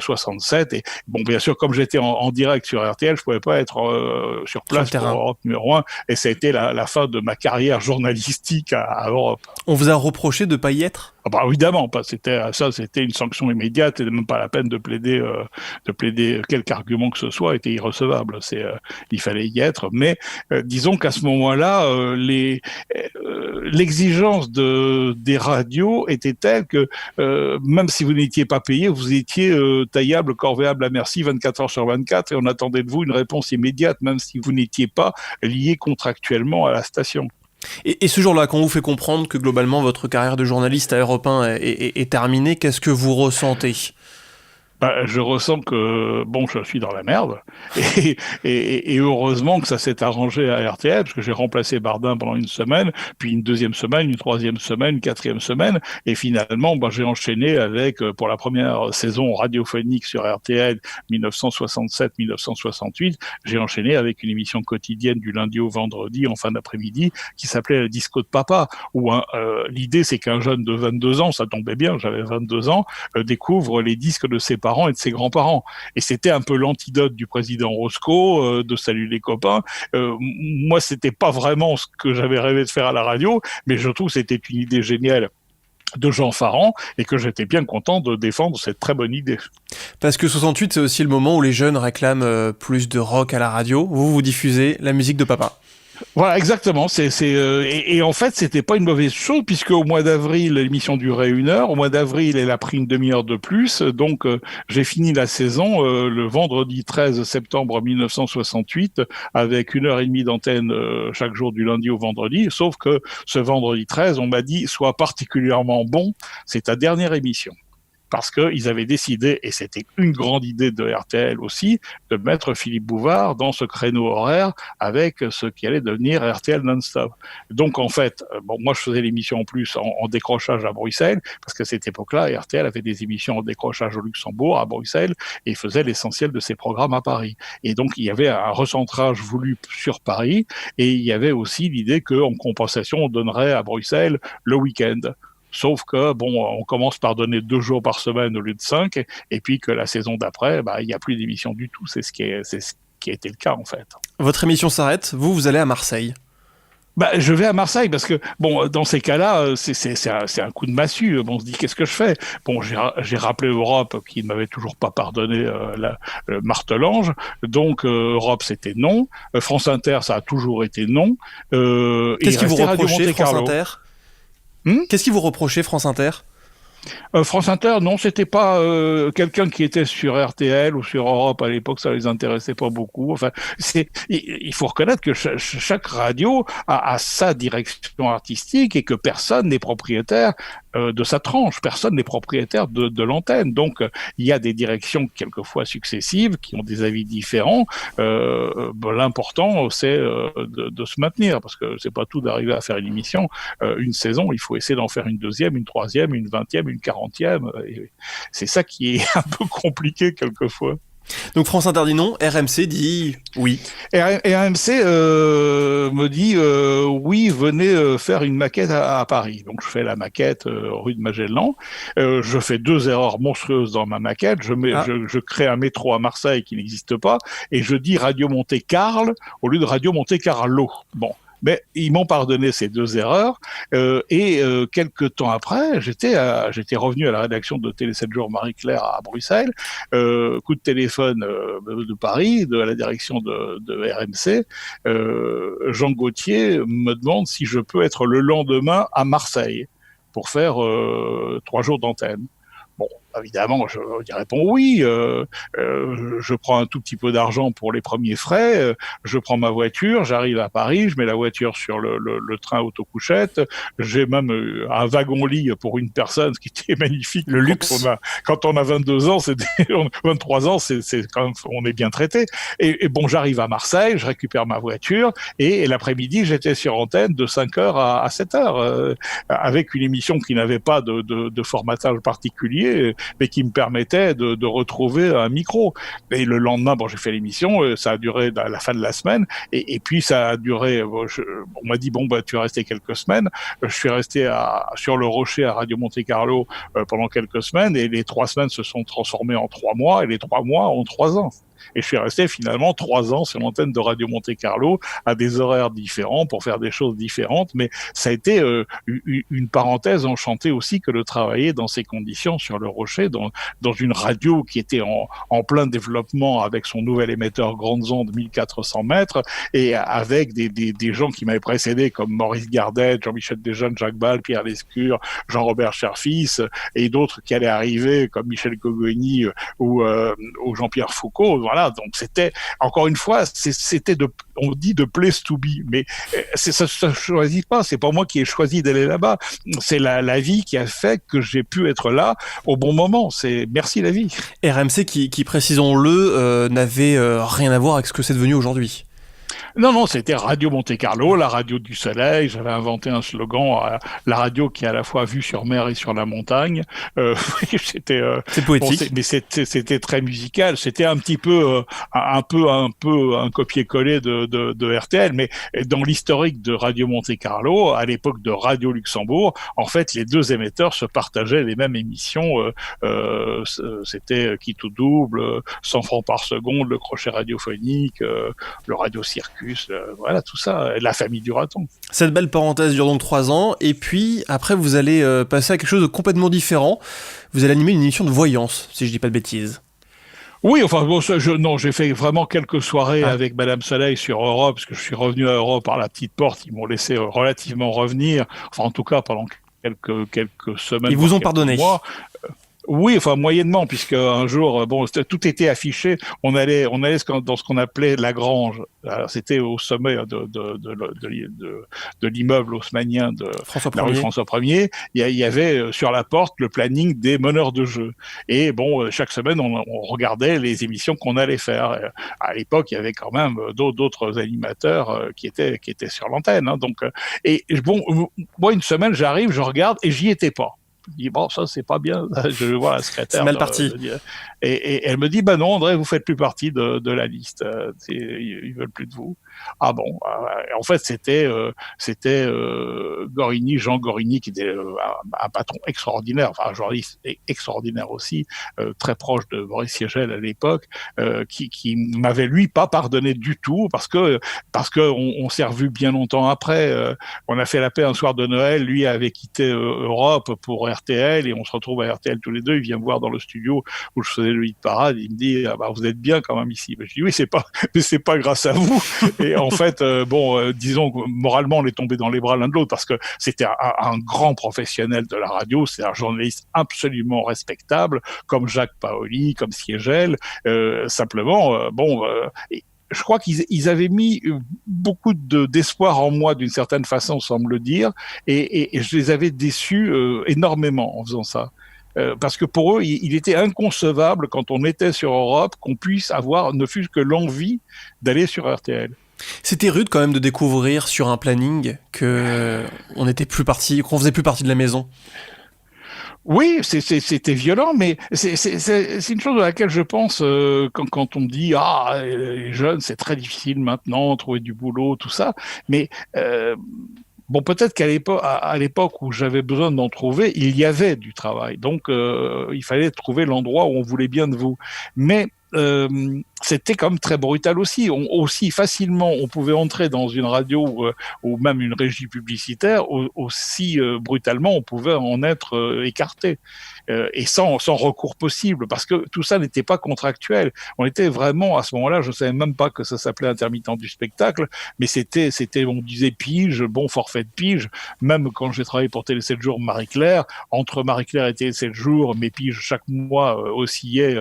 67. Et bon, bien sûr, comme j'étais en direct sur RTL, je pouvais pas être sur place pour Europe numéro 1. Et ça a été la fin de ma carrière journalistique à Europe. On vous a reproché de pas y être? Ah bah évidemment, c'était une sanction immédiate et même pas la peine de plaider quelque argument que ce soit était irrecevable. Il fallait y être, mais disons qu'à ce moment-là, l'exigence des radios était telle que même si vous n'étiez pas payé, vous étiez taillable, corvéable à merci 24 heures sur 24 et on attendait de vous une réponse immédiate, même si vous n'étiez pas lié contractuellement à la station. Et ce jour-là, quand on vous fait comprendre que globalement votre carrière de journaliste à Europe 1 est terminée, qu'est-ce que vous ressentez ? Je ressens que, je suis dans la merde. Et heureusement que ça s'est arrangé à RTL, parce que j'ai remplacé Bardin pendant une semaine, puis une deuxième semaine, une troisième semaine, une quatrième semaine. Et finalement, j'ai enchaîné avec, pour la première saison radiophonique sur RTL, 1967-1968, j'ai enchaîné avec une émission quotidienne du lundi au vendredi, en fin d'après-midi, qui s'appelait Le Disco de Papa, où l'idée, c'est qu'un jeune de 22 ans, ça tombait bien, j'avais 22 ans, découvre les disques de ses parents et de ses grands-parents. Et c'était un peu l'antidote du président Roscoe, de Salut les copains. Moi, c'était pas vraiment ce que j'avais rêvé de faire à la radio, mais je trouve que c'était une idée géniale de Jean Farand et que j'étais bien content de défendre cette très bonne idée. Parce que 68, c'est aussi le moment où les jeunes réclament plus de rock à la radio. Vous diffusez la musique de papa. Voilà, exactement. Et en fait, c'était pas une mauvaise chose puisque au mois d'avril, l'émission durait 1 heure. Au mois d'avril, elle a pris une demi-heure de plus. Donc, j'ai fini la saison le vendredi 13 septembre 1968 avec 1h30 d'antenne chaque jour du lundi au vendredi. Sauf que ce vendredi 13, on m'a dit, sois particulièrement bon, c'est ta dernière émission. Parce qu'ils avaient décidé, et c'était une grande idée de RTL aussi, de mettre Philippe Bouvard dans ce créneau horaire avec ce qui allait devenir RTL non-stop. Donc en fait, moi je faisais l'émission en plus en décrochage à Bruxelles, parce qu'à cette époque-là, RTL avait des émissions en décrochage au Luxembourg, à Bruxelles, et faisait l'essentiel de ses programmes à Paris. Et donc il y avait un recentrage voulu sur Paris, et il y avait aussi l'idée qu'en compensation, on donnerait à Bruxelles le week-end. Sauf que, on commence par donner 2 jours par semaine au lieu de 5, et puis que la saison d'après, il n'y a plus d'émission du tout. C'est ce qui a été le cas, en fait. Votre émission s'arrête, vous allez à Marseille. Je vais à Marseille parce que, dans ces cas-là, c'est un coup de massue. On se dit, qu'est-ce que je fais ? J'ai rappelé Europe qui ne m'avait toujours pas pardonné le martelange. Donc, Europe, c'était non. France Inter, ça a toujours été non. Qu'est-ce qui vous reprochez, France Inter ? Qu'est-ce qui vous reprochez, France Inter ? France Inter, non, c'était pas quelqu'un qui était sur RTL ou sur Europe à l'époque, ça les intéressait pas beaucoup. Enfin, il faut reconnaître que chaque radio a sa direction artistique et que personne n'est propriétaire de sa tranche, personne n'est propriétaire de l'antenne. Donc, il y a des directions quelquefois successives qui ont des avis différents. L'important, c'est de se maintenir, parce que c'est pas tout d'arriver à faire une émission, une saison, il faut essayer d'en faire une deuxième, une troisième, une 20e, une 40e. Et c'est ça qui est un peu compliqué quelquefois. Donc France Inter dit non, RMC dit oui. Et RMC me dit oui, venez faire une maquette à Paris. Donc je fais la maquette rue de Magellan. Je fais 2 erreurs monstrueuses dans ma maquette. Je crée un métro à Marseille qui n'existe pas et je dis Radio Monte-Carlo au lieu de Radio Monte-Carlo. Bon. Mais ils m'ont pardonné ces 2 erreurs et quelques temps après, j'étais revenu à la rédaction de Télé 7 jours Marie-Claire à Bruxelles, coup de téléphone de Paris, de la direction de RMC, Jean Gauthier me demande si je peux être le lendemain à Marseille pour faire 3 jours d'antenne. Bon, évidemment, je réponds oui. Je prends un tout petit peu d'argent pour les premiers frais. Je prends ma voiture, j'arrive à Paris, je mets la voiture sur le train autocouchette. J'ai même un wagon-lit pour une personne, ce qui était magnifique. Le luxe. Quand on a 22 ans, 23 ans, c'est quand même, on est bien traité. Et j'arrive à Marseille, je récupère ma voiture et l'après-midi, j'étais sur antenne de 5h à 7h avec une émission qui n'avait pas de formatage particulier, mais qui me permettait de retrouver un micro. Et le lendemain, j'ai fait l'émission, ça a duré à la fin de la semaine, et puis ça a duré, on m'a dit, tu vas rester quelques semaines. Je suis resté sur le Rocher à Radio Monte-Carlo pendant quelques semaines, et les 3 semaines se sont transformées en 3 mois, et les 3 mois en 3 ans. Et je suis resté finalement 3 ans sur l'antenne de Radio Monte-Carlo à des horaires différents pour faire des choses différentes. Mais ça a été une parenthèse enchantée aussi que de travailler dans ces conditions sur le Rocher, dans une radio qui était en plein développement avec son nouvel émetteur grandes ondes 1400 mètres et avec des gens qui m'avaient précédé comme Maurice Gardet, Jean-Michel Desjeunes, Jacques Ball, Pierre Lescure, Jean-Robert Cherfis et d'autres qui allaient arriver comme Michel Cogoni ou Jean-Pierre Foucault. voilà, donc c'était, encore une fois, c'était on dit de place to be, mais ça choisit pas, c'est pas moi qui ai choisi d'aller là-bas, c'est la vie qui a fait que j'ai pu être là au bon moment, c'est merci la vie. RMC qui précisons-le, n'avait rien à voir avec ce que c'est devenu aujourd'hui. Non, c'était Radio Monte-Carlo, la radio du soleil. J'avais inventé un slogan, la radio qui est à la fois vue sur mer et sur la montagne. C'était, c'est poétique. Bon, mais c'était très musical. C'était un petit peu, un copier-coller de RTL. Mais dans l'historique de Radio Monte-Carlo, à l'époque de Radio Luxembourg, en fait, les deux émetteurs se partageaient les mêmes émissions. C'était Qui tout double, 100 francs par seconde, le crochet radiophonique, le radio circus, voilà tout ça, la famille du raton. Cette belle parenthèse dure donc 3 ans, et puis après vous allez passer à quelque chose de complètement différent. Vous allez animer une émission de voyance, si je dis pas de bêtises. Oui, enfin bon, j'ai fait vraiment quelques soirées avec Madame Soleil sur Europe, parce que je suis revenu à Europe par la petite porte. Ils m'ont laissé relativement revenir, enfin en tout cas pendant quelques semaines. Ils vous ont pardonné. Mois. Oui, enfin moyennement, puisque un jour, bon, tout était affiché. On allait dans ce qu'on appelait la grange. Alors, c'était au sommet de l'immeuble haussmannien de la rue François Ier. Il y avait sur la porte le planning des meneurs de jeu. Et bon, chaque semaine, on regardait les émissions qu'on allait faire. À l'époque, il y avait quand même d'autres animateurs qui étaient sur l'antenne. Hein, donc, et bon, moi, une semaine, j'arrive, je regarde et j'y étais pas. Je dis, bon, ça, c'est pas bien. Je vois la secrétaire. C'est mal parti. Et elle me dit, bah non, André, vous faites plus partie de la liste. Ils veulent plus de vous. Ah bon. En fait, c'était Jean Gorigny, qui était un patron extraordinaire, enfin un journaliste extraordinaire aussi, très proche de Boris Siegel à l'époque, qui m'avait lui pas pardonné du tout, parce que on s'est revus bien longtemps après. On a fait la paix un soir de Noël. Lui avait quitté Europe pour RTL, et on se retrouve à RTL tous les deux. Il vient me voir dans le studio où je faisais le hit parade. Il me dit, ah bah vous êtes bien quand même ici. Je dis oui, c'est pas grâce à vous. Et en fait, disons que moralement, on est tombé dans les bras l'un de l'autre, parce que c'était un grand professionnel de la radio, c'est un journaliste absolument respectable, comme Jacques Paoli, comme Siegel. Simplement, je crois qu'ils avaient mis beaucoup d'espoir en moi, d'une certaine façon, semble le dire, et je les avais déçus énormément en faisant ça. Parce que pour eux, il était inconcevable, quand on était sur Europe, qu'on puisse avoir ne fût-ce que l'envie d'aller sur RTL. C'était rude quand même de découvrir sur un planning qu'on faisait plus partie de la maison. Oui, c'était violent, mais c'est une chose à laquelle je pense quand on me dit les jeunes, c'est très difficile maintenant, trouver du boulot, tout ça. Mais bon, peut-être qu'à l'époque où j'avais besoin d'en trouver, il y avait du travail. Donc, il fallait trouver l'endroit où on voulait bien de vous. Mais c'était quand même très brutal aussi. Aussi facilement, on pouvait entrer dans une radio ou même une régie publicitaire, aussi brutalement, on pouvait en être écarté. Et sans recours possible, parce que tout ça n'était pas contractuel. On était vraiment, à ce moment-là, je ne savais même pas que ça s'appelait intermittent du spectacle, mais c'était, on disait pige, bon forfait de pige. Même quand j'ai travaillé pour Télé 7 jours Marie-Claire, entre Marie-Claire et Télé 7 jours, mes piges chaque mois oscillaient,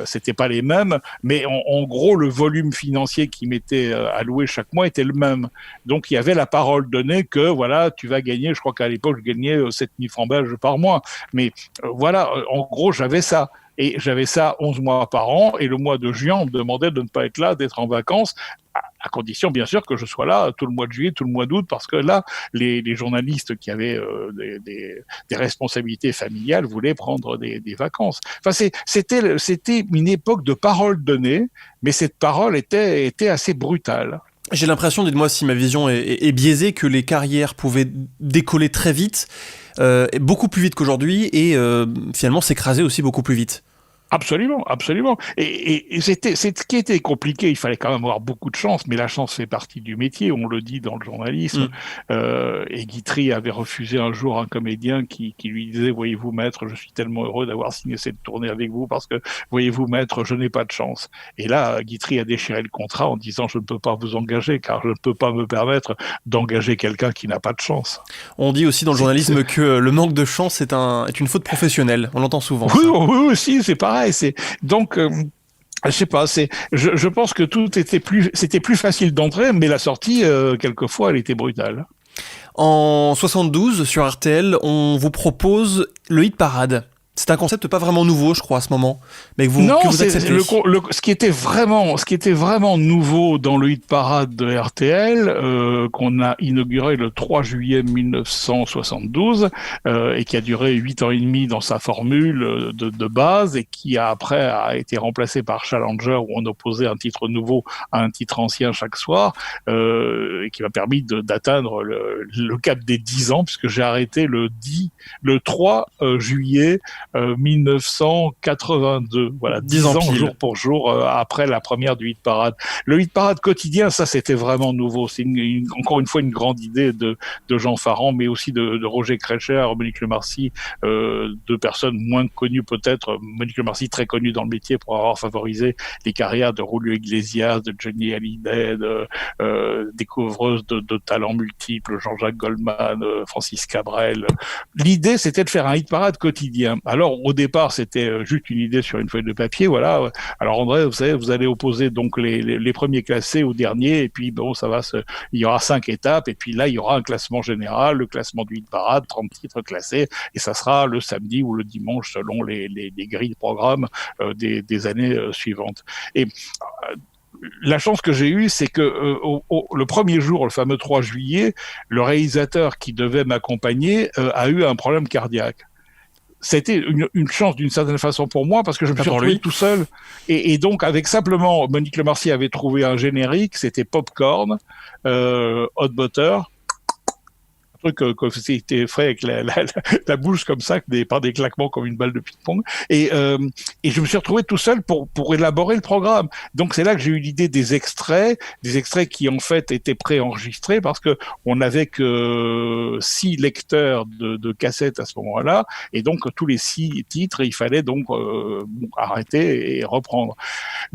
c'était pas les mêmes, mais en gros, le volume financier qui m'était alloué chaque mois était le même. Donc, il y avait la parole donnée que, voilà, tu vas gagner, je crois qu'à l'époque, je gagnais 7000 francs belges par mois, mais voilà, en gros, j'avais ça. Et j'avais ça 11 mois par an. Et le mois de juin, on me demandait de ne pas être là, d'être en vacances, à condition, bien sûr, que je sois là tout le mois de juillet, tout le mois d'août, parce que là, les journalistes qui avaient des responsabilités familiales voulaient prendre des vacances. Enfin, c'était une époque de parole donnée, mais cette parole était assez brutale. J'ai l'impression, dites-moi si ma vision est biaisée, que les carrières pouvaient décoller très vite, beaucoup plus vite qu'aujourd'hui, et finalement s'écraser aussi beaucoup plus vite. Absolument, absolument. Et c'est ce qui était compliqué. Il fallait quand même avoir beaucoup de chance, mais la chance fait partie du métier. On le dit dans le journalisme. Et Guitry avait refusé un jour un comédien qui lui disait, voyez-vous maître, je suis tellement heureux d'avoir signé cette tournée avec vous, parce que voyez-vous maître, je n'ai pas de chance. Et là, Guitry a déchiré le contrat en disant, je ne peux pas vous engager, car je ne peux pas me permettre d'engager quelqu'un qui n'a pas de chance. On dit aussi dans le journalisme que le manque de chance est une faute professionnelle. On l'entend souvent. Oui, aussi, c'est pareil. Donc, Je sais pas, je pense que c'était plus facile d'entrer, mais la sortie, quelquefois, elle était brutale. En 72, sur RTL, on vous propose le hit parade. C'est un concept pas vraiment nouveau, je crois, à ce moment, mais que vous acceptez. Ce qui était vraiment nouveau dans le hit parade de RTL, qu'on a inauguré le 3 juillet 1972, et qui a duré 8 ans et demi dans sa formule de base, et qui après a été remplacé par Challenger, où on opposait un titre nouveau à un titre ancien chaque soir, et qui m'a permis d'atteindre le cap des 10 ans, puisque j'ai arrêté le 3 juillet 1982, voilà, 10 ans jour pour jour après la première du hit parade. Le hit parade quotidien, ça c'était vraiment nouveau. C'est encore une fois une grande idée de Jean Farand, mais aussi de Roger Krecher, Monique Lemarcy, deux personnes moins connues peut-être. Monique Lemarcy très connue dans le métier pour avoir favorisé les carrières de Julio Iglesias, de Johnny Hallyday, découvreuse de talents multiples, Jean-Jacques Goldman, Francis Cabrel. L'idée c'était de faire un hit parade quotidien. Alors, au départ, c'était juste une idée sur une feuille de papier, voilà. Alors, André, vous savez, vous allez opposer donc les premiers classés aux derniers, et puis bon, il y aura 5 étapes, et puis là, il y aura un classement général, le classement du hit parade, 30 titres classés, et ça sera le samedi ou le dimanche selon les grilles de programme des années suivantes. Et la chance que j'ai eue, c'est que le premier jour, le fameux 3 juillet, le réalisateur qui devait m'accompagner a eu un problème cardiaque. C'était une chance d'une certaine façon pour moi, parce que je me suis retrouvé tout seul, et donc avec simplement Monique Lemarcy avait trouvé un générique, c'était Popcorn, Hot Butter, un truc que c'était fait avec la bouche comme ça, par des claquements comme une balle de ping-pong, et je me suis retrouvé tout seul pour élaborer le programme. Donc c'est là que j'ai eu l'idée des extraits qui en fait étaient préenregistrés, parce que on n'avait que 6 lecteurs de cassettes à ce moment-là, et donc tous les 6 titres, il fallait donc arrêter et reprendre.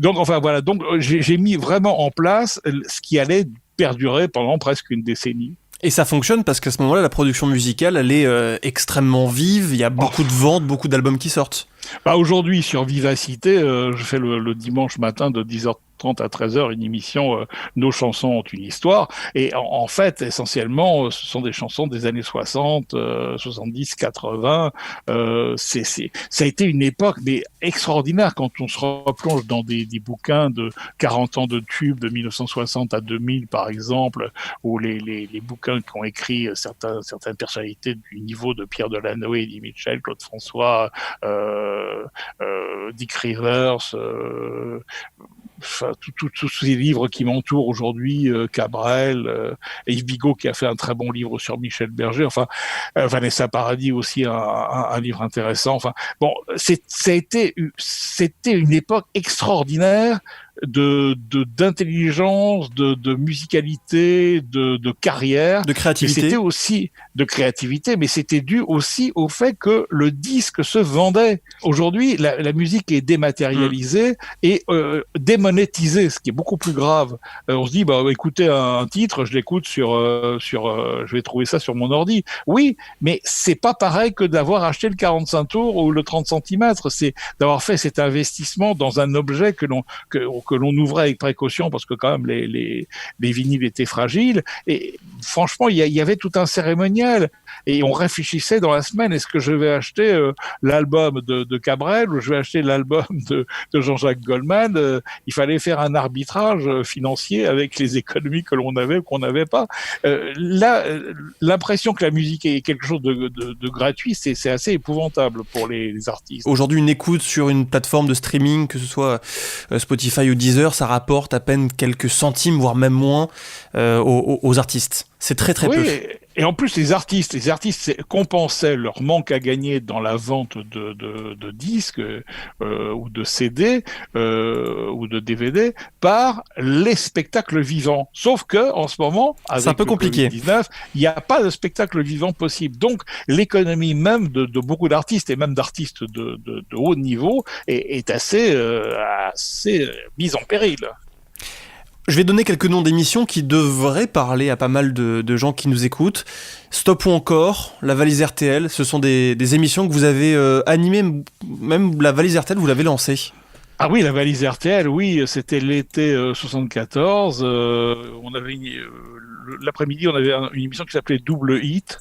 Donc enfin voilà, donc j'ai mis vraiment en place ce qui allait perdurer pendant presque une décennie. Et ça fonctionne parce qu'à ce moment-là, la production musicale, elle est extrêmement vive, il y a beaucoup de ventes, beaucoup d'albums qui sortent. Aujourd'hui, sur Vivacité, je fais le dimanche matin de 10h30 à 13h une émission Nos chansons ont une histoire, et en fait essentiellement ce sont des chansons des années 60, 70, 80. Ça a été une époque mais extraordinaire quand on se replonge dans des bouquins de 40 ans de tubes de 1960 à 2000 par exemple, ou les bouquins qu'ont écrit certaines personnalités du niveau de Pierre Delanoë, Eddie Mitchell, Claude François, Dick Rivers, tous ces livres qui m'entourent aujourd'hui, Cabrel, Yves Bigot qui a fait un très bon livre sur Michel Berger, enfin Vanessa Paradis aussi un livre intéressant. Enfin bon, c'était une époque extraordinaire d'intelligence, de musicalité, de carrière, de créativité. Et c'était aussi de créativité, mais c'était dû aussi au fait que le disque se vendait. Aujourd'hui, la musique est dématérialisée et démonétisée, ce qui est beaucoup plus grave. On se dit, écoutez un titre, je l'écoute je vais trouver ça sur mon ordi. Oui, mais c'est pas pareil que d'avoir acheté le 45 tours ou le 30 cm. C'est d'avoir fait cet investissement dans un objet que l'on ouvrait avec précaution, parce que quand même les vinyles étaient fragiles, et franchement il y avait tout un cérémonial, et on réfléchissait dans la semaine, est-ce que je vais acheter l'album de Cabrel ou je vais acheter l'album de Jean-Jacques Goldman. Il fallait faire un arbitrage financier avec les économies que l'on avait ou qu'on n'avait pas. Là, l'impression que la musique est quelque chose de gratuit, c'est assez épouvantable pour les artistes. Aujourd'hui, une écoute sur une plateforme de streaming, que ce soit Spotify ou Deezer, ça rapporte à peine quelques centimes, voire même moins, aux artistes. C'est très très peu. Et en plus, les artistes compensaient leur manque à gagner dans la vente de disques ou de CD ou de DVD par les spectacles vivants. Sauf que en ce moment, avec c'est un peu compliqué. Covid-19, il n'y a pas de spectacle vivant possible. Donc, l'économie même de beaucoup d'artistes, et même d'artistes de haut niveau, est assez mise en péril. Je vais donner quelques noms d'émissions qui devraient parler à pas mal de gens qui nous écoutent. Stop ou encore, La Valise RTL, ce sont des émissions que vous avez animées, même La Valise RTL, vous l'avez lancée. Ah oui, la valise RTL, oui, c'était l'été 74. On avait l'après-midi, on avait une émission qui s'appelait Double Hit,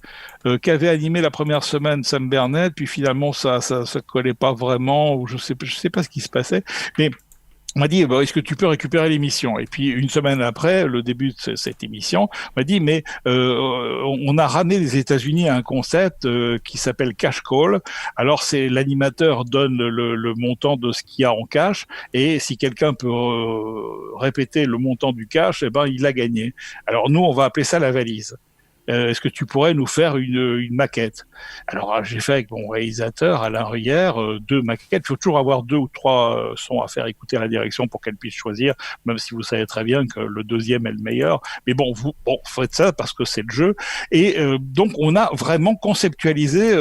qu'avait animé la première semaine Sam Bernet, puis finalement ça collait pas vraiment, ou je sais pas ce qui se passait, mais on m'a dit, est-ce que tu peux récupérer l'émission? Et puis une semaine après, le début de cette émission, on m'a dit, mais on a ramené des États-Unis à un concept qui s'appelle cash call. Alors c'est l'animateur donne le montant de ce qu'il y a en cash, et si quelqu'un peut répéter le montant du cash, eh ben il a gagné. Alors nous, on va appeler ça la valise. Est-ce que tu pourrais nous faire une maquette? Alors j'ai fait avec mon réalisateur Alain Rière 2 maquettes. Il faut toujours avoir 2 ou 3 sons à faire écouter à la direction pour qu'elle puisse choisir, même si vous savez très bien que le deuxième est le meilleur. Mais bon, vous faites ça parce que c'est le jeu. Et donc on a vraiment conceptualisé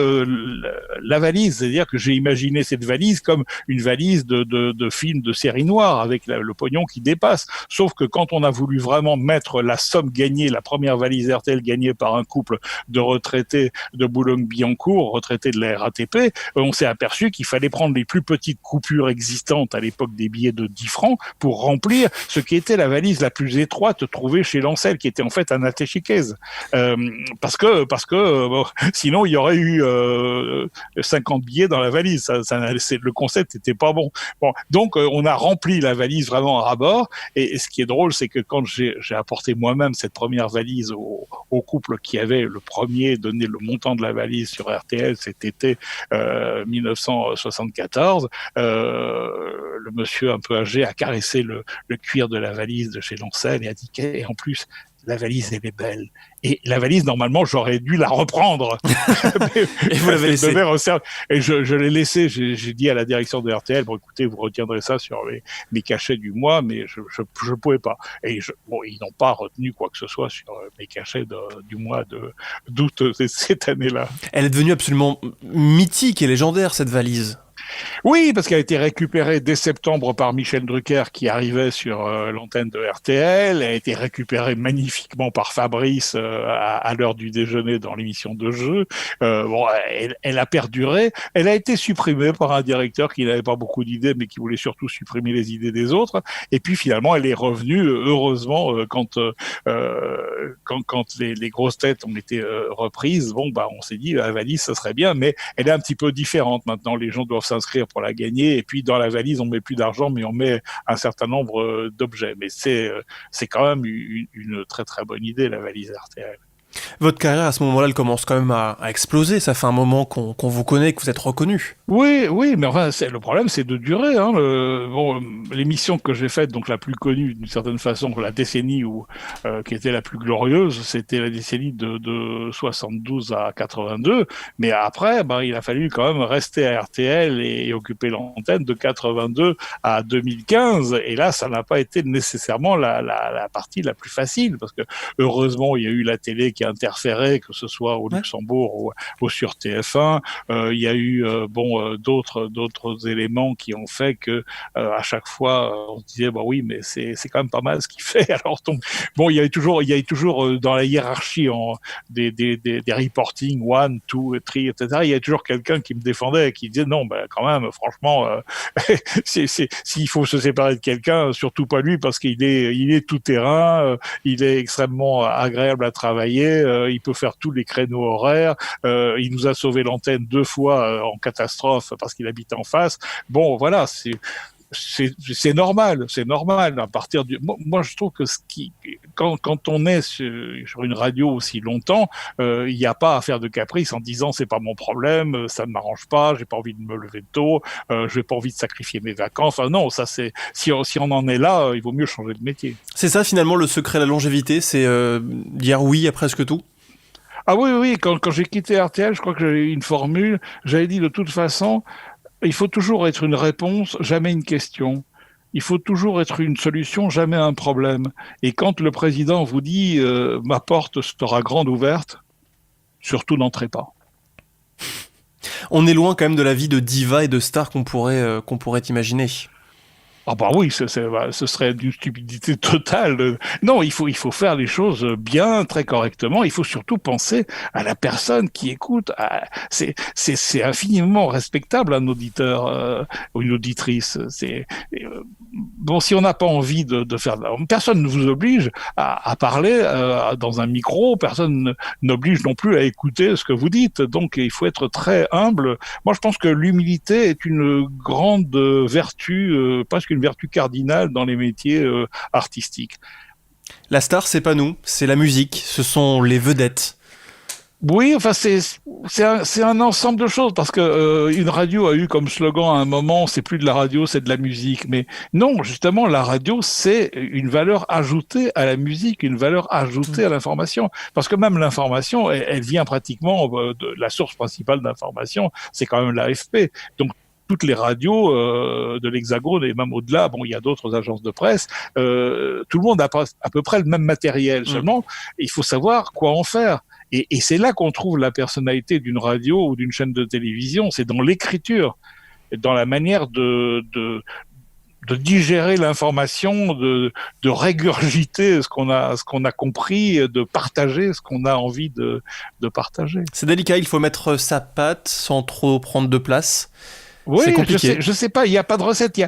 la valise, c'est-à-dire que j'ai imaginé cette valise comme une valise de film de série noire avec le pognon qui dépasse. Sauf que quand on a voulu vraiment mettre la somme gagnée, la première valise RTL gagnée par un couple de retraités de Boulogne-Billancourt, retraités de la RATP, on s'est aperçu qu'il fallait prendre les plus petites coupures existantes à l'époque des billets de 10 francs pour remplir ce qui était la valise la plus étroite trouvée chez Lancel, qui était en fait un attaché-caisse. Parce que bon, sinon il y aurait eu 50 billets dans la valise. Le concept n'était pas bon. Donc on a rempli la valise vraiment à ras-bord. Et ce qui est drôle, c'est que quand j'ai apporté moi-même cette première valise au couple qui avait le premier donné le montant de la valise sur RTL cet été 1974, le monsieur un peu âgé a caressé le cuir de la valise de chez Lancel et a dit et en plus la valise elle est belle. Et la valise, normalement, j'aurais dû la reprendre. Et vous l'avez laissé. Et je l'ai laissé. J'ai dit à la direction de RTL, écoutez, vous retiendrez ça sur mes cachets du mois, mais je pouvais pas. Et ils n'ont pas retenu quoi que ce soit sur mes cachets du mois d'août de cette année-là. Elle est devenue absolument mythique et légendaire, cette valise. Oui, parce qu'elle a été récupérée dès septembre par Michel Drucker qui arrivait sur l'antenne de RTL. Elle a été récupérée magnifiquement par Fabrice à l'heure du déjeuner dans l'émission de jeu. Elle a perduré. Elle a été supprimée par un directeur qui n'avait pas beaucoup d'idées, mais qui voulait surtout supprimer les idées des autres. Et puis finalement, elle est revenue, heureusement, quand les grosses têtes ont été reprises. On s'est dit, la valise, ça serait bien, mais elle est un petit peu différente maintenant. Les gens doivent s'inscrire pour la gagner, et puis dans la valise on met plus d'argent mais on met un certain nombre d'objets, mais c'est quand même une très très bonne idée, la valise RTL. Votre carrière à ce moment-là, elle commence quand même à exploser. Ça fait un moment qu'on vous connaît, que vous êtes reconnu. Oui, mais enfin, le problème, c'est de durer. Hein. L'émission que j'ai faite, donc la plus connue d'une certaine façon, la décennie qui était la plus glorieuse, c'était la décennie de 72 à 82. Mais après, il a fallu quand même rester à RTL et occuper l'antenne de 82 à 2015. Et là, ça n'a pas été nécessairement la partie la plus facile, parce que heureusement, il y a eu la télé qui a interféré, que ce soit au Luxembourg ou sur TF1. Il y a eu d'autres éléments qui ont fait que à chaque fois on se disait oui, mais c'est quand même pas mal ce qu'il fait. Alors donc il y a toujours dans la hiérarchie des reporting 1, 2, 3, etc. Il y a toujours quelqu'un qui me défendait et qui disait non, quand même, franchement, s'il faut se séparer de quelqu'un, surtout pas lui, parce qu'il est tout terrain, il est extrêmement agréable à travailler, il peut faire tous les créneaux horaires, il nous a sauvé l'antenne 2 fois en catastrophe parce qu'il habite en face. Voilà, c'est normal. À partir moi je trouve que quand on est sur une radio aussi longtemps, il n'y a pas à faire de caprice en disant c'est pas mon problème, ça ne m'arrange pas, j'ai pas envie de me lever tôt, j'ai pas envie de sacrifier mes vacances. Enfin non, ça c'est si on en est là, il vaut mieux changer de métier. C'est ça finalement le secret de la longévité, c'est dire oui à presque tout. Ah oui, quand j'ai quitté RTL, je crois que j'avais une formule, j'avais dit de toute façon, il faut toujours être une réponse, jamais une question. Il faut toujours être une solution, jamais un problème. Et quand le président vous dit ma porte sera grande ouverte, surtout n'entrez pas. On est loin quand même de la vie de diva et de star qu'on pourrait imaginer. Ah bah oui, ce serait d'une stupidité totale. Non, il faut faire les choses bien, très correctement. Il faut surtout penser à la personne qui écoute. C'est infiniment respectable un auditeur ou une auditrice. Bon, si on n'a pas envie de faire, personne ne vous oblige à parler dans un micro. Personne n'oblige non plus à écouter ce que vous dites. Donc, il faut être très humble. Moi, je pense que l'humilité est une grande vertu, presque une vertu cardinale dans les métiers artistiques. La star, c'est pas nous, c'est la musique, ce sont les vedettes. Oui, enfin c'est un ensemble de choses parce que une radio a eu comme slogan à un moment, c'est plus de la radio, c'est de la musique. Mais non, justement, la radio c'est une valeur ajoutée à la musique, une valeur ajoutée à l'information. Parce que même l'information, elle vient pratiquement de la source principale d'information, c'est quand même l'AFP. Donc toutes les radios de l'Hexagone et même au-delà, bon, il y a d'autres agences de presse, tout le monde a à peu près le même matériel. Seulement, il faut savoir quoi en faire. Et c'est là qu'on trouve la personnalité d'une radio ou d'une chaîne de télévision, c'est dans l'écriture, dans la manière de digérer l'information, de régurgiter ce qu'on a compris, de partager ce qu'on a envie de partager. C'est délicat, il faut mettre sa patte sans trop prendre de place. Oui, c'est compliqué. Je sais pas, il n'y a pas de recette.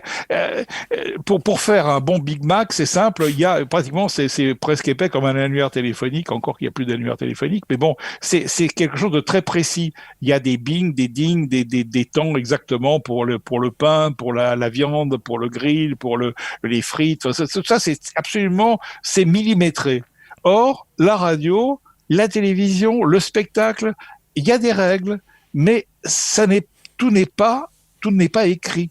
Pour faire un bon Big Mac, c'est simple. Il y a pratiquement, c'est presque épais comme un annuaire téléphonique. Encore qu'il n'y a plus d'annuaire téléphonique, mais bon, c'est quelque chose de très précis. Il y a des bing, des ding, des temps exactement pour le pain, pour la viande, pour le grill, pour les frites. Ça, c'est millimétré. Or, la radio, la télévision, le spectacle, il y a des règles, mais tout n'est pas écrit,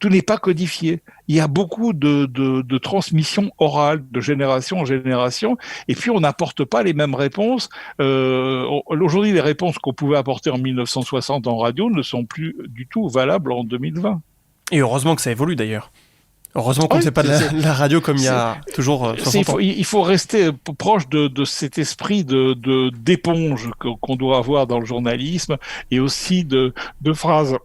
tout n'est pas codifié. Il y a beaucoup de transmission orale de génération en génération, et puis on n'apporte pas les mêmes réponses. Aujourd'hui, les réponses qu'on pouvait apporter en 1960 en radio ne sont plus du tout valables en 2020. Et heureusement que ça évolue d'ailleurs. Heureusement qu'on ne fait pas de la radio comme il y a toujours 60 ans. Il faut rester proche de cet esprit d'éponge qu'on doit avoir dans le journalisme, et aussi de phrases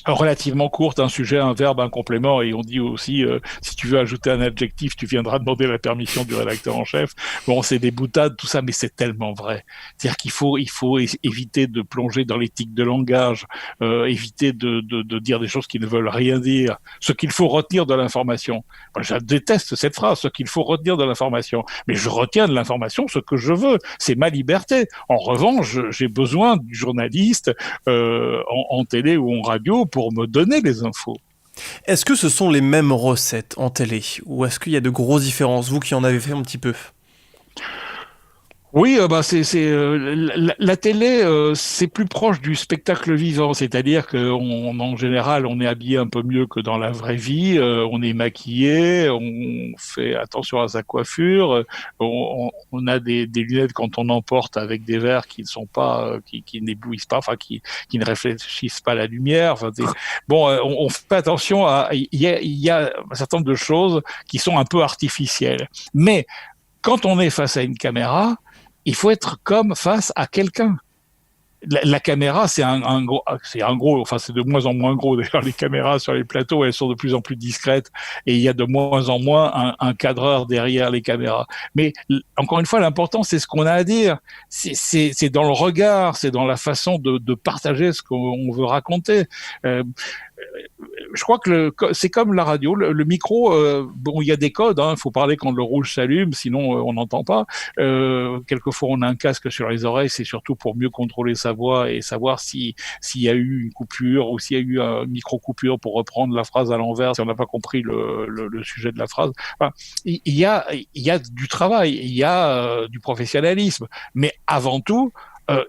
relativement courte, un sujet, un verbe, un complément, et on dit aussi si tu veux ajouter un adjectif, tu viendras demander la permission du rédacteur en chef. Bon, c'est des boutades, tout ça, mais c'est tellement vrai. C'est-à-dire qu'il faut éviter de plonger dans l'éthique de langage, éviter de dire des choses qui ne veulent rien dire. Ce qu'il faut retenir de l'information. Moi, je déteste cette phrase, ce qu'il faut retenir de l'information. Mais je retiens de l'information ce que je veux. C'est ma liberté. En revanche, j'ai besoin du journaliste en télé ou en radio pour me donner les infos. Est-ce que ce sont les mêmes recettes en télé, ou est-ce qu'il y a de grosses différences, vous qui en avez fait un petit peu ? Oui, la télé, c'est plus proche du spectacle vivant, c'est-à-dire en général, on est habillé un peu mieux que dans la vraie vie, on est maquillé, on fait attention à sa coiffure, on a des lunettes quand on en porte avec des verres qui ne sont pas, qui n'éblouissent pas, enfin qui ne réfléchissent pas la lumière. Enfin, on fait attention il y a un certain nombre de choses qui sont un peu artificielles, mais quand on est face à une caméra, il faut être comme face à quelqu'un. La caméra, c'est un gros, enfin c'est de moins en moins gros. D'ailleurs, les caméras sur les plateaux, elles sont de plus en plus discrètes, et il y a de moins en moins un cadreur derrière les caméras. Mais encore une fois, l'important, c'est ce qu'on a à dire. C'est dans le regard, c'est dans la façon de partager ce qu'on veut raconter. Je crois que c'est comme la radio, le micro, bon, il y a des codes, hein, faut parler quand le rouge s'allume, sinon on n'entend pas. Quelquefois on a un casque sur les oreilles, c'est surtout pour mieux contrôler sa voix et savoir s'il y a eu une coupure ou s'il y a eu une micro-coupure pour reprendre la phrase à l'envers, si on n'a pas compris le sujet de la phrase. Enfin, il y a du travail, il y a du professionnalisme, mais avant tout,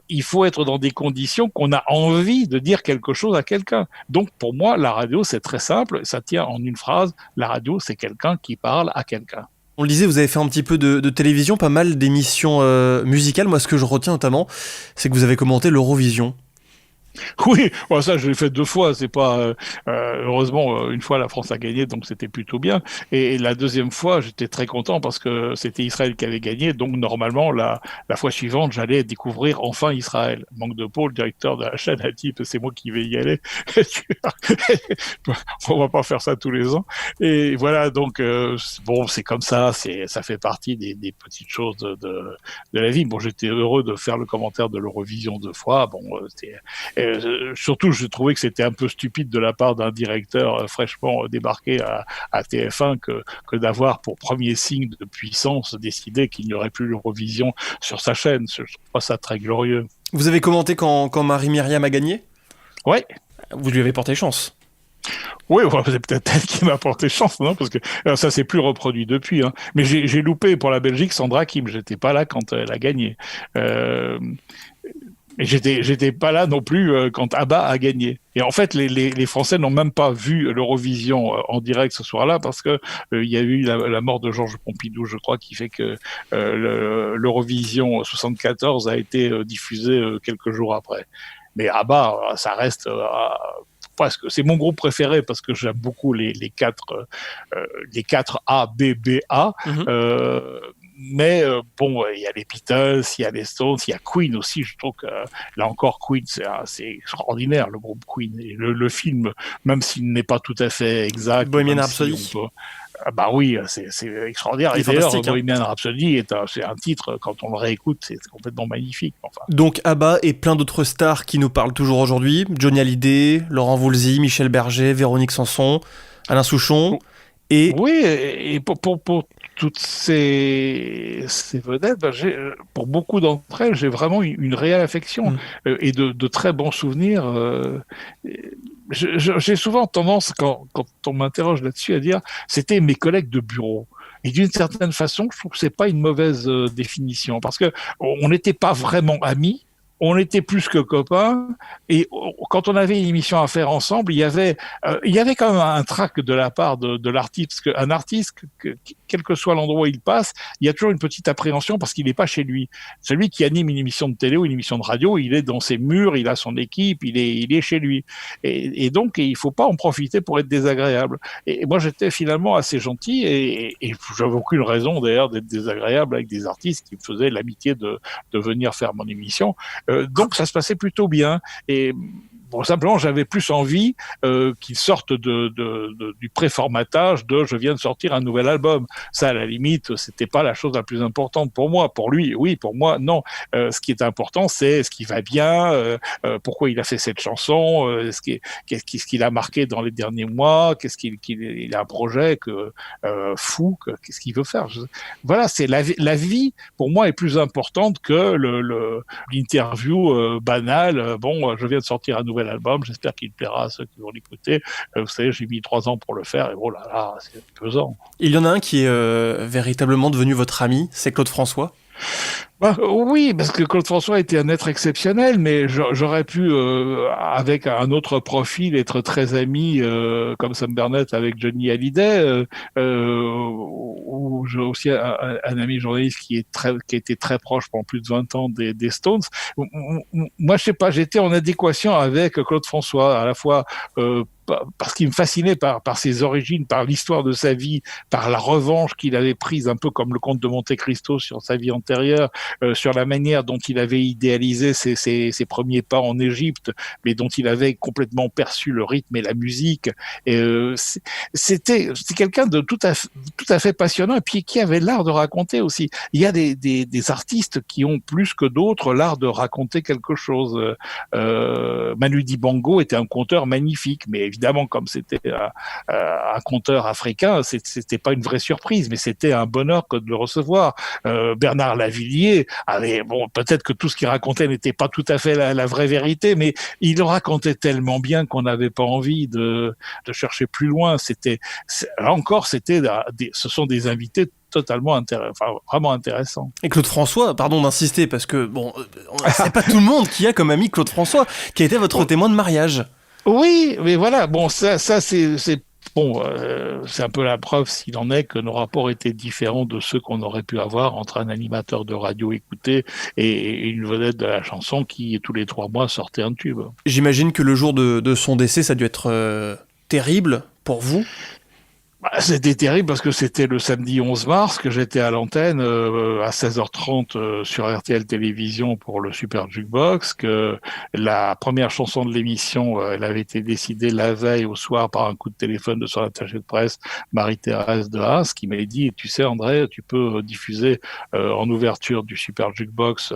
il faut être dans des conditions qu'on a envie de dire quelque chose à quelqu'un. Donc, pour moi, la radio, c'est très simple. Ça tient en une phrase. La radio, c'est quelqu'un qui parle à quelqu'un. On le disait, vous avez fait un petit peu de télévision, pas mal d'émissions musicales. Moi, ce que je retiens notamment, c'est que vous avez commenté l'Eurovision. Oui, bon, ça je l'ai fait 2 fois. C'est pas heureusement une fois la France a gagné, donc c'était plutôt bien. Et la deuxième fois, j'étais très content parce que c'était Israël qui avait gagné. Donc normalement la fois suivante, j'allais découvrir enfin Israël. Manque de peau, le directeur de la chaîne a dit c'est moi qui vais y aller. On va pas faire ça tous les ans. Et voilà, donc bon, c'est comme ça. Ça fait partie des petites choses de la vie. Bon, j'étais heureux de faire le commentaire de l'Eurovision 2 fois. Bon, surtout, je trouvais que c'était un peu stupide de la part d'un directeur fraîchement débarqué à TF1 que d'avoir pour premier signe de puissance décidé qu'il n'y aurait plus l'Eurovision sur sa chaîne. Je trouve pas ça très glorieux. Vous avez commenté quand Marie-Myriam a gagné ? Ouais. Vous lui avez porté chance. Oui, c'est peut-être elle qui m'a porté chance, non? Parce que ça s'est plus reproduit depuis. Hein. Mais j'ai loupé pour la Belgique Sandra Kim. J'étais pas là quand elle a gagné. Et j'étais pas là non plus quand ABBA a gagné. Et en fait, les Français n'ont même pas vu l'Eurovision en direct ce soir-là parce que il y a eu la mort de Georges Pompidou, je crois, qui fait que l'Eurovision 74 a été diffusée quelques jours après. Mais ABBA, ça reste presque. C'est mon groupe préféré parce que j'aime beaucoup les quatre A, B, B, A. Mais bon, il y a les Beatles, il y a les Stones, il y a Queen aussi. Je trouve que là encore, Queen, c'est extraordinaire, le groupe Queen. Et le film, même s'il n'est pas tout à fait exact. Bohemian Rhapsody. Bah oui, c'est extraordinaire. Et d'ailleurs, Bohemian Rhapsody, c'est un titre, quand on le réécoute, c'est complètement magnifique. Enfin. Donc ABBA et plein d'autres stars qui nous parlent toujours aujourd'hui. Johnny Hallyday, Laurent Voulzy, Michel Berger, Véronique Sanson, Alain Souchon. Et... Oui, et pour toutes ces vedettes, pour beaucoup d'entre elles, j'ai vraiment une réelle affection et de très bons souvenirs. J'ai souvent tendance, quand on m'interroge là-dessus, à dire c'était mes collègues de bureau. Et d'une certaine façon, je trouve que c'est pas une mauvaise définition parce que on n'était pas vraiment amis. On était plus que copains et quand on avait une émission à faire ensemble, il y avait quand même un trac de la part de l'artiste, parce qu'un artiste, quel que soit l'endroit où il passe, il y a toujours une petite appréhension parce qu'il n'est pas chez lui. Celui qui anime une émission de télé ou une émission de radio, il est dans ses murs, il a son équipe, il est chez lui. Et donc, il faut pas en profiter pour être désagréable. Et moi, j'étais finalement assez gentil et j'avais aucune raison d'ailleurs d'être désagréable avec des artistes qui me faisaient l'amitié de venir faire mon émission. Donc ça se passait plutôt bien et bon, simplement j'avais plus envie qu'ils sortent du préformatage de je viens de sortir un nouvel album. Ça à la limite c'était pas la chose la plus importante pour moi. Pour lui oui, pour moi non. Ce qui est important c'est ce qui va bien, pourquoi il a fait cette chanson, qu'est-ce qu'il a marqué dans les derniers mois, qu'est-ce qu'il a un projet fou, qu'est-ce qu'il veut faire. Voilà, c'est la vie pour moi est plus importante que l'interview banale. Bon, je viens de sortir un nouvel album, j'espère qu'il plaira à ceux qui vont l'écouter. Vous savez, j'ai mis 3 ans pour le faire et oh là là, c'est pesant. Il y en a un qui est véritablement devenu votre ami, c'est Claude François. Oui, parce que Claude François était un être exceptionnel, mais j'aurais pu, avec un autre profil, être très ami, comme Sam Bernett avec Johnny Hallyday, ou j'ai aussi un ami journaliste qui était très proche pendant plus de 20 ans des Stones. Moi, je sais pas, j'étais en adéquation avec Claude François, à la fois parce qu'il me fascinait par ses origines, par l'histoire de sa vie, par la revanche qu'il avait prise, un peu comme le comte de Monte-Cristo sur sa vie antérieure, sur la manière dont il avait idéalisé ses premiers pas en Égypte, mais dont il avait complètement perçu le rythme et la musique. Et c'était quelqu'un de tout à fait passionnant et puis qui avait l'art de raconter aussi. Il y a des artistes qui ont plus que d'autres l'art de raconter quelque chose. Manu Dibango était un conteur magnifique, mais évidemment, comme c'était un conteur africain, c'était pas une vraie surprise, mais c'était un bonheur que de le recevoir. Bernard Lavilliers avait, bon, peut-être que tout ce qu'il racontait n'était pas tout à fait la vraie vérité, mais il le racontait tellement bien qu'on n'avait pas envie de chercher plus loin. Là encore, ce sont des invités totalement vraiment intéressant. Et Claude François, pardon d'insister, parce que bon, c'est pas tout le monde qui a comme ami Claude François, qui a été votre témoin de mariage. Oui, mais voilà, bon, ça c'est bon, c'est un peu la preuve, s'il en est, que nos rapports étaient différents de ceux qu'on aurait pu avoir entre un animateur de radio écouté et une vedette de la chanson qui, tous les 3 mois, sortait un tube. J'imagine que le jour de son décès, ça a dû être terrible pour vous. Bah, c'était terrible parce que c'était le samedi 11 mars que j'étais à l'antenne à 16h30 sur RTL Télévision pour le Super Jukebox, que la première chanson de l'émission, elle avait été décidée la veille au soir par un coup de téléphone de son attachée de presse, Marie-Thérèse de Haas, qui m'a dit, tu sais André, tu peux diffuser en ouverture du Super Jukebox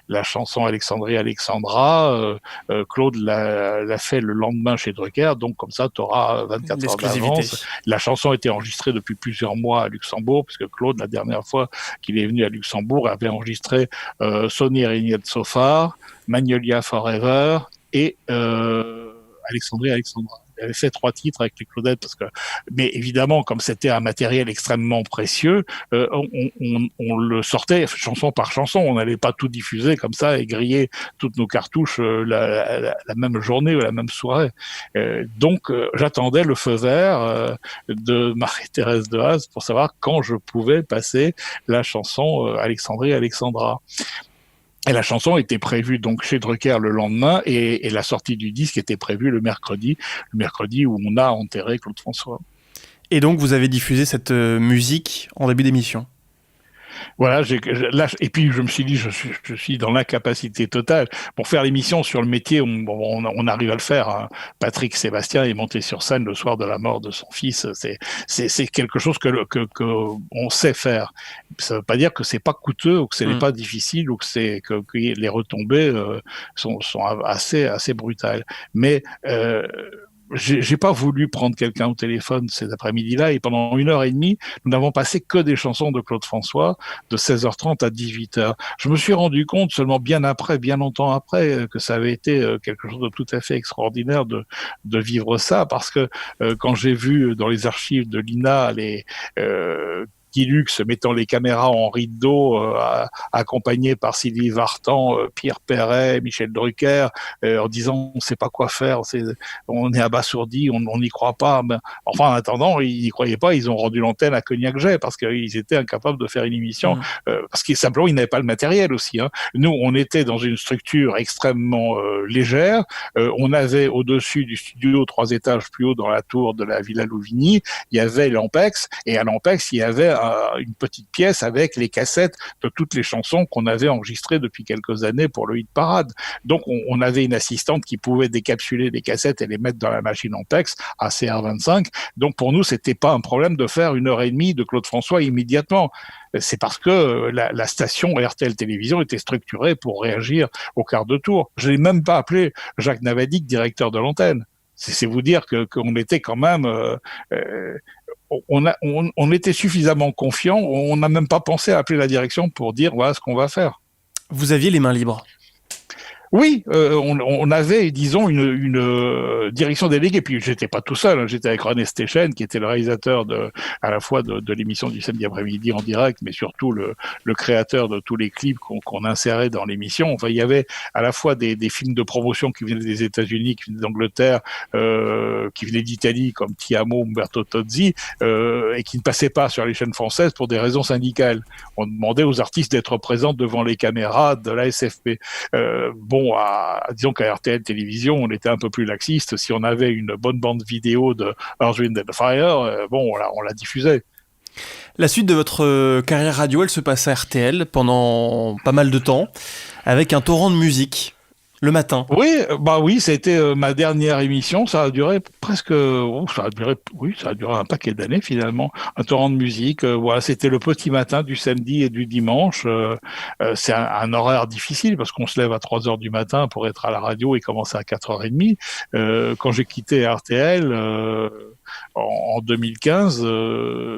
la chanson Alexandrie Alexandra. Claude l'a fait le lendemain chez Drucker, donc comme ça tu auras 24 heures d'avance. La chanson a été enregistrée depuis plusieurs mois à Luxembourg, puisque Claude, la dernière fois qu'il est venu à Luxembourg, avait enregistré Sonny Régnette So Far, Magnolia Forever et Alexandrie Alexandra. Il avait fait 3 titres avec les Claudettes, mais évidemment, comme c'était un matériel extrêmement précieux, on le sortait chanson par chanson. On n'allait pas tout diffuser comme ça et griller toutes nos cartouches la même journée ou la même soirée. Donc, j'attendais le feu vert de Marie-Thérèse de Haas pour savoir quand je pouvais passer la chanson Alexandrie Alexandra. Et la chanson était prévue donc chez Drucker le lendemain et la sortie du disque était prévue le mercredi où on a enterré Claude François. Et donc vous avez diffusé cette musique en début d'émission. Voilà, et puis je me suis dit, je suis dans l'incapacité totale. Pour faire l'émission sur le métier, on arrive à le faire. Hein. Patrick Sébastien est monté sur scène le soir de la mort de son fils. C'est quelque chose que on sait faire. Ça veut pas dire que c'est pas coûteux ou que ce n'est pas difficile ou que les retombées sont assez brutales. Mais j'ai pas voulu prendre quelqu'un au téléphone cet après-midi-là et pendant 1h30, nous n'avons passé que des chansons de Claude François de 16h30 à 18h. Je me suis rendu compte seulement bien longtemps après, que ça avait été quelque chose de tout à fait extraordinaire de vivre ça parce que quand j'ai vu dans les archives de l'INA les Guy Lux mettant les caméras en rideau, accompagné par Sylvie Vartan, Pierre Perret, Michel Drucker, en disant on ne sait pas quoi faire, on est abasourdi, on n'y croit pas. Mais, enfin, en attendant, ils n'y croyaient pas, ils ont rendu l'antenne à Cognac-Jet parce qu'ils étaient incapables de faire une émission, parce qu'ils simplement ils n'avaient pas le matériel aussi. Hein. Nous, on était dans une structure extrêmement légère. On avait au-dessus du studio, 3 étages plus haut dans la tour de la Villa Louvigny, il y avait l'Ampex, et à l'Ampex, il y avait une petite pièce avec les cassettes de toutes les chansons qu'on avait enregistrées depuis quelques années pour le Hit Parade. Donc, on avait une assistante qui pouvait décapsuler les cassettes et les mettre dans la machine Ampex à CR25. Donc, pour nous, c'était pas un problème de faire 1h30 de Claude François immédiatement. C'est parce que la station RTL Télévision était structurée pour réagir au quart de tour. Je n'ai même pas appelé Jacques Navadic, directeur de l'antenne. C'est vous dire qu'on était quand même... on était suffisamment confiants, on n'a même pas pensé à appeler la direction pour dire voilà ce qu'on va faire. Vous aviez les mains libres. Oui, on avait, disons, une direction déléguée. Puis j'étais pas tout seul, hein. J'étais avec René Stéchen, qui était le réalisateur à la fois de l'émission du samedi après-midi en direct, mais surtout le créateur de tous les clips qu'on insérait dans l'émission. Enfin, il y avait à la fois des films de promotion qui venaient des États-Unis, qui venaient d'Angleterre, qui venaient d'Italie, comme Ti Amo, Umberto Tozzi, et qui ne passaient pas sur les chaînes françaises pour des raisons syndicales. On demandait aux artistes d'être présents devant les caméras de la SFP. Disons qu'à RTL Télévision, on était un peu plus laxiste. Si on avait une bonne bande vidéo de Earth, Wind and Fire, on la diffusait. La suite de votre carrière radio, elle se passe à RTL pendant pas mal de temps, avec un torrent de musique. Le matin. Oui, ça a été ma dernière émission. Ça a duré ça a duré un paquet d'années finalement. Un torrent de musique. Voilà, c'était le petit matin du samedi et du dimanche. C'est un horaire difficile parce qu'on se lève à 3h du matin pour être à la radio et commencer à 4h30. Quand j'ai quitté RTL en 2015,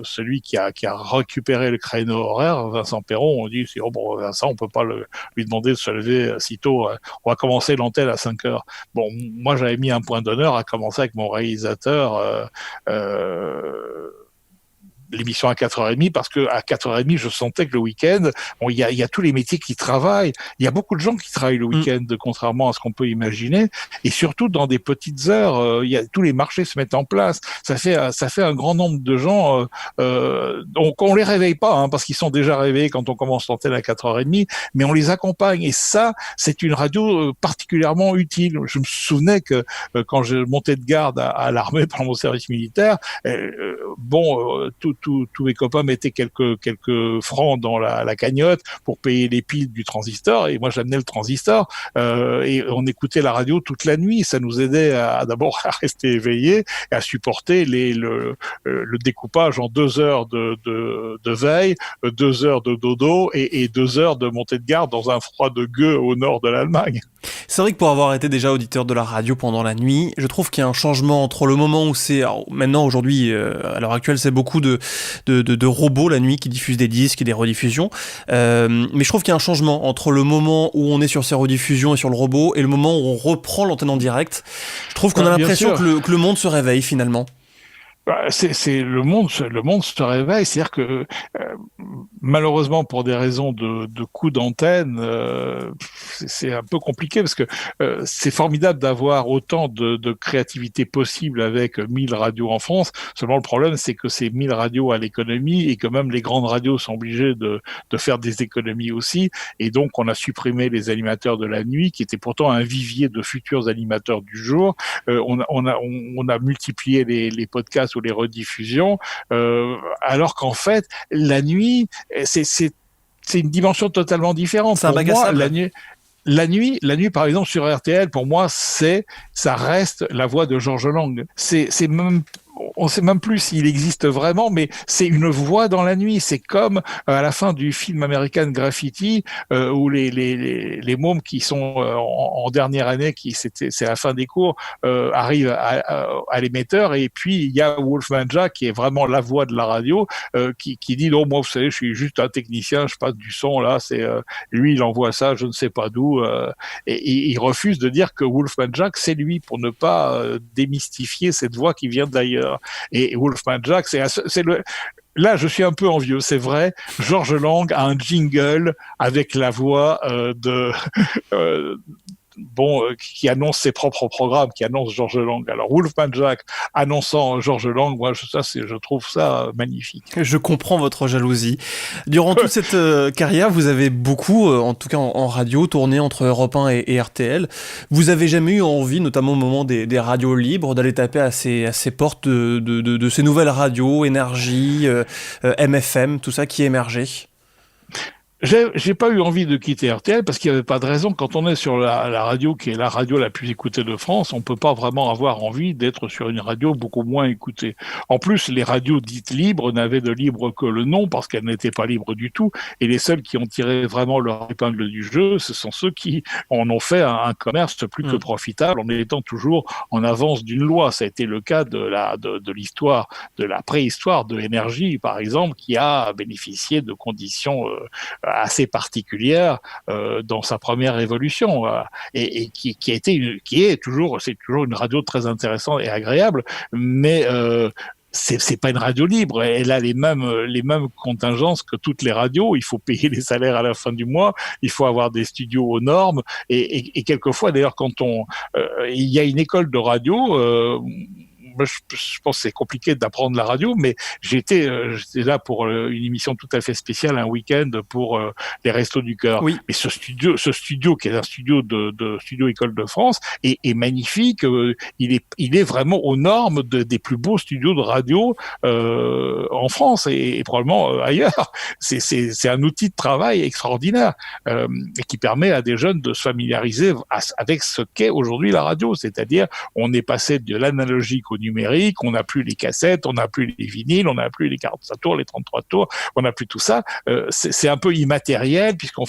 celui qui a récupéré le créneau horaire, Vincent Perron, on dit Vincent, on peut pas lui demander de se lever si tôt. On va commencer l'antenne à 5h. Bon, moi j'avais mis un point d'honneur à commencer avec mon réalisateur l'émission à 4h30 parce que à 4h30, je sentais que le week-end, il y a tous les métiers qui travaillent. Il y a beaucoup de gens qui travaillent le week-end, contrairement à ce qu'on peut imaginer. Et surtout, dans des petites heures, tous les marchés se mettent en place. Ça fait un grand nombre de gens. Donc, on les réveille pas, hein, parce qu'ils sont déjà réveillés quand on commence l'antenne à 4h30, mais on les accompagne. Et ça, c'est une radio particulièrement utile. Je me souvenais que quand je montais de garde à l'armée pendant mon service militaire, tous mes copains mettaient quelques francs dans la cagnotte pour payer les piles du transistor, et moi j'amenais le transistor, et on écoutait la radio toute la nuit. Ça nous aidait d'abord à rester éveillés et à supporter le découpage en 2 heures de veille, 2 heures de dodo et 2 heures de montée de garde dans un froid de gueux au nord de l'Allemagne. C'est vrai que pour avoir été déjà auditeur de la radio pendant la nuit, je trouve qu'il y a un changement entre le moment où maintenant aujourd'hui, à l'heure actuelle, c'est beaucoup de robots la nuit qui diffusent des disques et des rediffusions, mais je trouve qu'il y a un changement entre le moment où on est sur ces rediffusions et sur le robot et le moment où on reprend l'antenne en direct. Je trouve qu'on a l'impression que le monde se réveille finalement. C'est le monde se réveille, c'est-à-dire que malheureusement pour des raisons de coût d'antenne, c'est un peu compliqué parce que c'est formidable d'avoir autant de créativité possible avec 1000 radios en France. Seulement le problème, c'est que c'est 1000 radios à l'économie et que même les grandes radios sont obligées de faire des économies aussi. Et donc on a supprimé les animateurs de la nuit qui étaient pourtant un vivier de futurs animateurs du jour. On a multiplié les podcasts ou les rediffusions, alors qu'en fait, la nuit, c'est une dimension totalement différente. C'est un bac à sable. La nuit, par exemple, sur RTL, pour moi, ça reste la voix de Georges Lang. On sait même plus s'il existe vraiment, mais c'est une voix dans la nuit. C'est comme à la fin du film American Graffiti, où les mômes qui sont en dernière année, c'est la fin des cours, arrivent à l'émetteur, et puis il y a Wolfman Jack qui est vraiment la voix de la radio, qui dit non, moi vous savez, je suis juste un technicien, je passe du son là, c'est lui il envoie ça, je ne sais pas d'où, et il refuse de dire que Wolfman Jack c'est lui pour ne pas démystifier cette voix qui vient d'ailleurs. Et Wolfman Jack, là, je suis un peu envieux, c'est vrai. Georges Lang a un jingle avec la voix qui annonce ses propres programmes, qui annonce Georges Lang. Alors Wolfman Jack annonçant Georges Lang, moi je trouve ça magnifique. Je comprends votre jalousie. Durant toute cette carrière, vous avez beaucoup, en tout cas en radio, tourné entre Europe 1 et RTL. Vous avez jamais eu envie, notamment au moment des radios libres, d'aller taper à ces portes de ces nouvelles radios, Énergie, MFM, tout ça qui émergeait? J'ai pas eu envie de quitter RTL parce qu'il n'y avait pas de raison. Quand on est sur la radio qui est la radio la plus écoutée de France, on peut pas vraiment avoir envie d'être sur une radio beaucoup moins écoutée. En plus, les radios dites libres n'avaient de libre que le nom parce qu'elles n'étaient pas libres du tout. Et les seuls qui ont tiré vraiment leur épingle du jeu, ce sont ceux qui en ont fait un commerce plus que profitable en étant toujours en avance d'une loi. Ça a été le cas de l'histoire, de la préhistoire de Énergie, par exemple, qui a bénéficié de conditions assez particulière dans sa première évolution, et qui est toujours une radio très intéressante et agréable, mais c'est pas une radio libre. Elle a les mêmes contingences que toutes les radios. Il faut payer les salaires à la fin du mois. Il faut avoir des studios aux normes. Et quelquefois, d'ailleurs, quand il y a une école de radio. Moi, je pense que c'est compliqué d'apprendre la radio, mais j'étais là pour une émission tout à fait spéciale, un week-end pour les Restos du Cœur. Oui. Mais ce studio qui est un studio de Studio École de France est magnifique. Il est vraiment aux normes des plus beaux studios de radio en France et probablement ailleurs. C'est un outil de travail extraordinaire et qui permet à des jeunes de se familiariser avec ce qu'est aujourd'hui la radio. C'est-à-dire, on est passé de l'analogique au numérique, on n'a plus les cassettes, on n'a plus les vinyles, on n'a plus les 45 tours, les 33 tours, on n'a plus tout ça. C'est un peu immatériel puisqu'on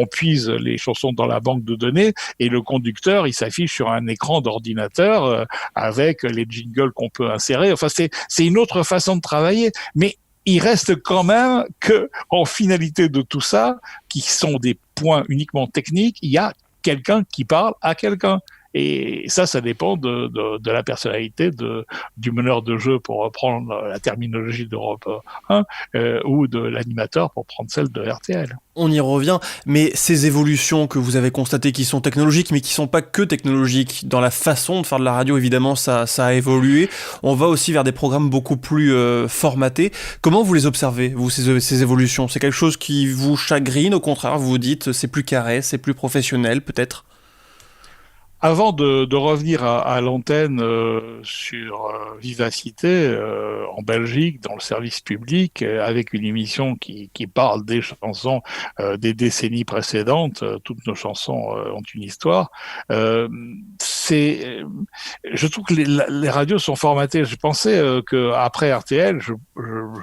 puise les chansons dans la banque de données et le conducteur, il s'affiche sur un écran d'ordinateur avec les jingles qu'on peut insérer. Enfin, c'est une autre façon de travailler, mais il reste quand même que, en finalité de tout ça, qui sont des points uniquement techniques, il y a quelqu'un qui parle à quelqu'un. Et ça dépend de la personnalité du meneur de jeu, pour reprendre la terminologie d'Europe 1, ou de l'animateur pour prendre celle de RTL. On y revient, mais ces évolutions que vous avez constatées qui sont technologiques, mais qui sont pas que technologiques, dans la façon de faire de la radio, évidemment, ça a évolué. On va aussi vers des programmes beaucoup plus formatés. Comment vous les observez, vous, ces évolutions? C'est quelque chose qui vous chagrine, au contraire, vous vous dites c'est plus carré, c'est plus professionnel, peut-être? Avant de revenir à l'antenne sur Vivacité en Belgique, dans le service public, avec une émission qui parle des chansons des décennies précédentes, toutes nos chansons ont une histoire, je trouve que les radios sont formatées. Je pensais qu'après RTL, je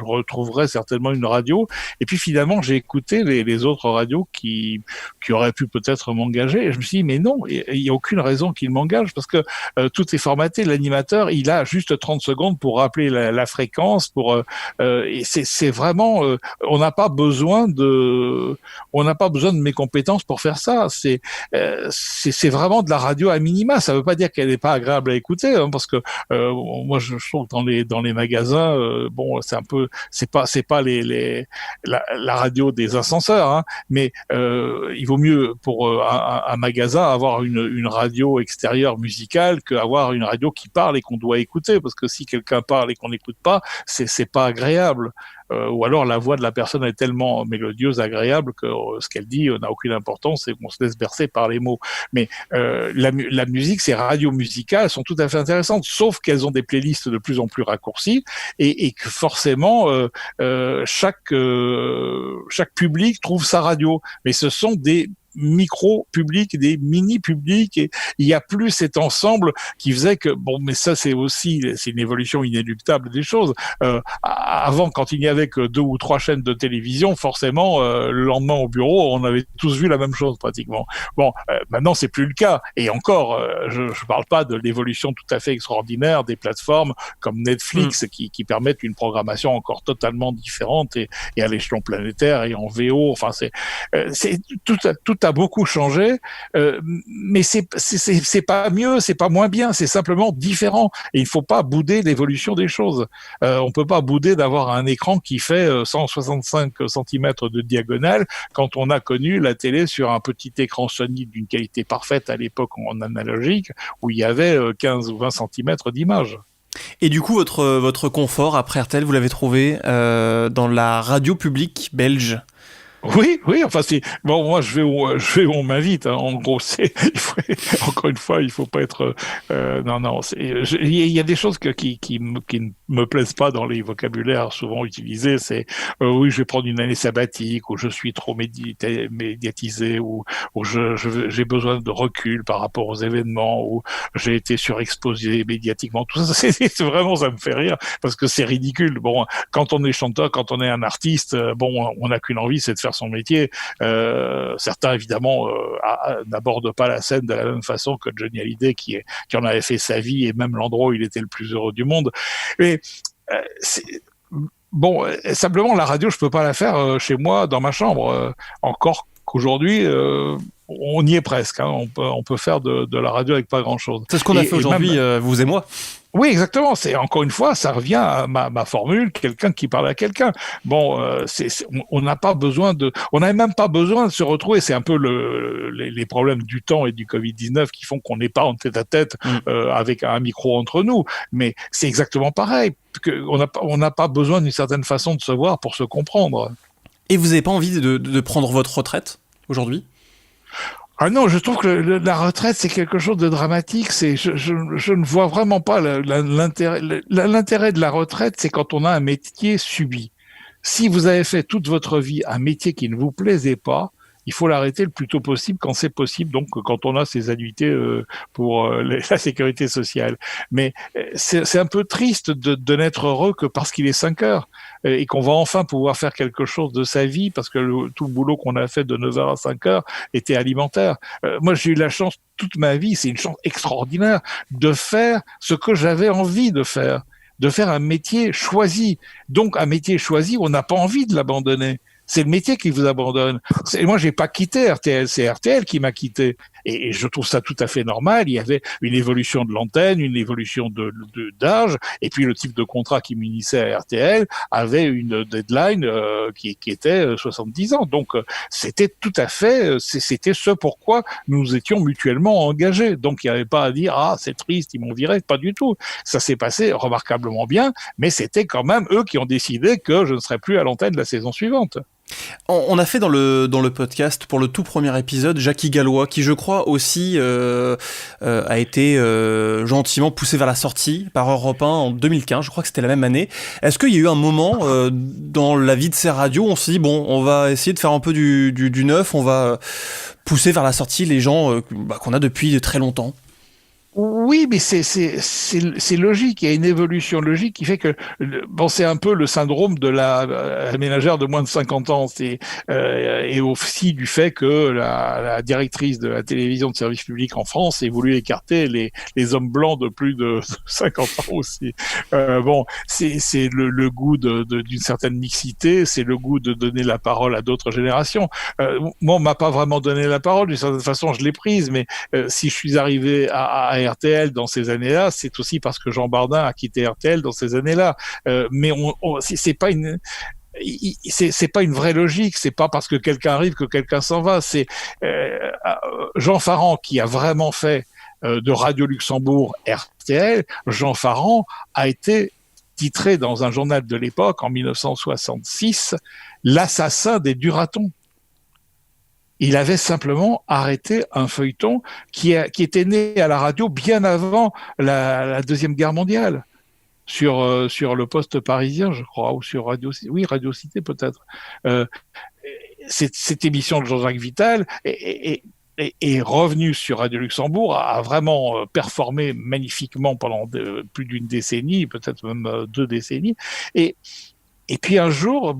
retrouverais certainement une radio, et puis finalement j'ai écouté les autres radios qui auraient pu peut-être m'engager, et je me suis dit mais non, il n'y a aucune raison qu'il m'engage, parce que tout est formaté. L'animateur, il a juste 30 secondes pour rappeler la fréquence, et c'est vraiment, on n'a pas besoin de mes compétences pour faire ça. C'est vraiment de la radio à minima. Ça veut pas dire qu'elle n'est pas agréable à écouter, hein, parce que moi je trouve que dans les magasins, c'est un peu, c'est pas la radio des ascenseurs, hein, mais il vaut mieux pour un magasin avoir une radio extérieure musicale qu'avoir une radio qui parle et qu'on doit écouter, parce que si quelqu'un parle et qu'on n'écoute pas, c'est pas agréable. Ou alors la voix de la personne est tellement mélodieuse, agréable, que ce qu'elle dit n'a aucune importance et qu'on se laisse bercer par les mots. Mais la musique, ces radios musicales sont tout à fait intéressantes, sauf qu'elles ont des playlists de plus en plus raccourcies, et que forcément chaque public trouve sa radio. Mais ce sont des micro-publics, des mini-publics, et il y a plus cet ensemble qui faisait que, mais ça c'est une évolution inéluctable des choses. Avant, quand il n'y avait que 2 ou 3 chaînes de télévision, forcément, le lendemain au bureau, on avait tous vu la même chose pratiquement. Maintenant c'est plus le cas, et encore, je parle pas de l'évolution tout à fait extraordinaire des plateformes comme Netflix qui permettent une programmation encore totalement différente et à l'échelon planétaire et en VO. Enfin, c'est tout a beaucoup changé, mais c'est pas mieux, c'est pas moins bien, c'est simplement différent. Et il faut pas bouder l'évolution des choses. On peut pas bouder d'avoir un écran qui fait 165 cm de diagonale quand on a connu la télé sur un petit écran Sony d'une qualité parfaite à l'époque en analogique, où il y avait 15 ou 20 cm d'image. Et du coup, votre confort après RTL, vous l'avez trouvé dans la radio publique belge? Oui, enfin moi je vais où on m'invite, hein. En gros, encore une fois, il faut pas être il y a des choses qui ne me plaisent pas dans les vocabulaires souvent utilisés. C'est oui, je vais prendre une année sabbatique, ou je suis trop médiatisé, ou j'ai besoin de recul par rapport aux événements, ou j'ai été surexposé médiatiquement. Tout ça, c'est vraiment, ça me fait rire parce que c'est ridicule. Quand on est chanteur, quand on est un artiste, on n'a qu'une envie, c'est de faire son métier. Certains évidemment n'abordent pas la scène de la même façon que Johnny Hallyday qui en avait fait sa vie et même l'endroit où il était le plus heureux du monde. Mais simplement la radio, je peux pas la faire chez moi dans ma chambre. Encore qu'aujourd'hui, on y est presque. Hein. On peut faire de la radio avec pas grand-chose. C'est ce qu'on a fait aujourd'hui, vous et moi. Oui, exactement. C'est encore une fois, ça revient à ma formule, quelqu'un qui parle à quelqu'un. On n'a pas besoin on n'a même pas besoin de se retrouver. C'est un peu les problèmes du temps et du Covid-19 qui font qu'on n'est pas en tête-à-tête avec un micro entre nous. Mais c'est exactement pareil. On n'a pas besoin d'une certaine façon de se voir pour se comprendre. Et vous n'avez pas envie de prendre votre retraite aujourd'hui ? Ah non, je trouve que la retraite, c'est quelque chose de dramatique. Je ne vois vraiment pas l'intérêt. L'intérêt de la retraite, c'est quand on a un métier subi. Si vous avez fait toute votre vie un métier qui ne vous plaisait pas, il faut l'arrêter le plus tôt possible quand c'est possible, donc quand on a ses annuités pour la sécurité sociale. Mais c'est un peu triste de n'être heureux que parce qu'il est 5 heures et qu'on va enfin pouvoir faire quelque chose de sa vie, parce que tout le boulot qu'on a fait de 9 heures à 5 heures était alimentaire. Moi, j'ai eu la chance toute ma vie, c'est une chance extraordinaire, de faire ce que j'avais envie de faire un métier choisi. Donc un métier choisi, on n'a pas envie de l'abandonner. C'est le métier qui vous abandonne. Moi, j'ai pas quitté RTL, c'est RTL qui m'a quitté. Et je trouve ça tout à fait normal. Il y avait une évolution de l'antenne, une évolution d'âge, et puis le type de contrat qui m'unissait à RTL avait une deadline qui était 70 ans. Donc c'était tout à fait, c'était ce pourquoi nous étions mutuellement engagés. Donc il n'y avait pas à dire c'est triste, ils m'ont viré, pas du tout. Ça s'est passé remarquablement bien, mais c'était quand même eux qui ont décidé que je ne serais plus à l'antenne la saison suivante. On a fait dans le podcast, pour le tout premier épisode, Jackie Gallois, qui je crois aussi a été gentiment poussé vers la sortie par Europe 1 en 2015, je crois que c'était la même année. Est-ce qu'il y a eu un moment dans la vie de ces radios où on s'est dit, bon, on va essayer de faire un peu du neuf, on va pousser vers la sortie les gens qu'on a depuis très longtemps? Oui, mais c'est logique. Il y a une évolution logique qui fait que c'est un peu le syndrome de la ménagère de moins de 50 ans. Et aussi du fait que la directrice de la télévision de service public en France ait voulu écarter les hommes blancs de plus de 50 ans aussi. C'est le goût d'une certaine mixité, c'est le goût de donner la parole à d'autres générations. Moi, on m'a pas vraiment donné la parole. D'une certaine façon, je l'ai prise, mais si je suis arrivé à RTL dans ces années-là, c'est aussi parce que Jean Bardin a quitté RTL dans ces années-là. Mais c'est pas une c'est pas une vraie logique. C'est pas parce que quelqu'un arrive que quelqu'un s'en va. C'est Jean Farand qui a vraiment fait de Radio Luxembourg RTL. Jean Farand a été titré dans un journal de l'époque en 1966 l'assassin des Duratons. Il avait simplement arrêté un feuilleton qui était né à la radio bien avant la Deuxième Guerre mondiale, sur le Poste parisien, je crois, ou sur Radio Cité peut-être. Cette émission de Jean-Jacques Vital est revenue sur Radio Luxembourg, a vraiment performé magnifiquement pendant plus d'une décennie, peut-être même 2 décennies, et puis un jour,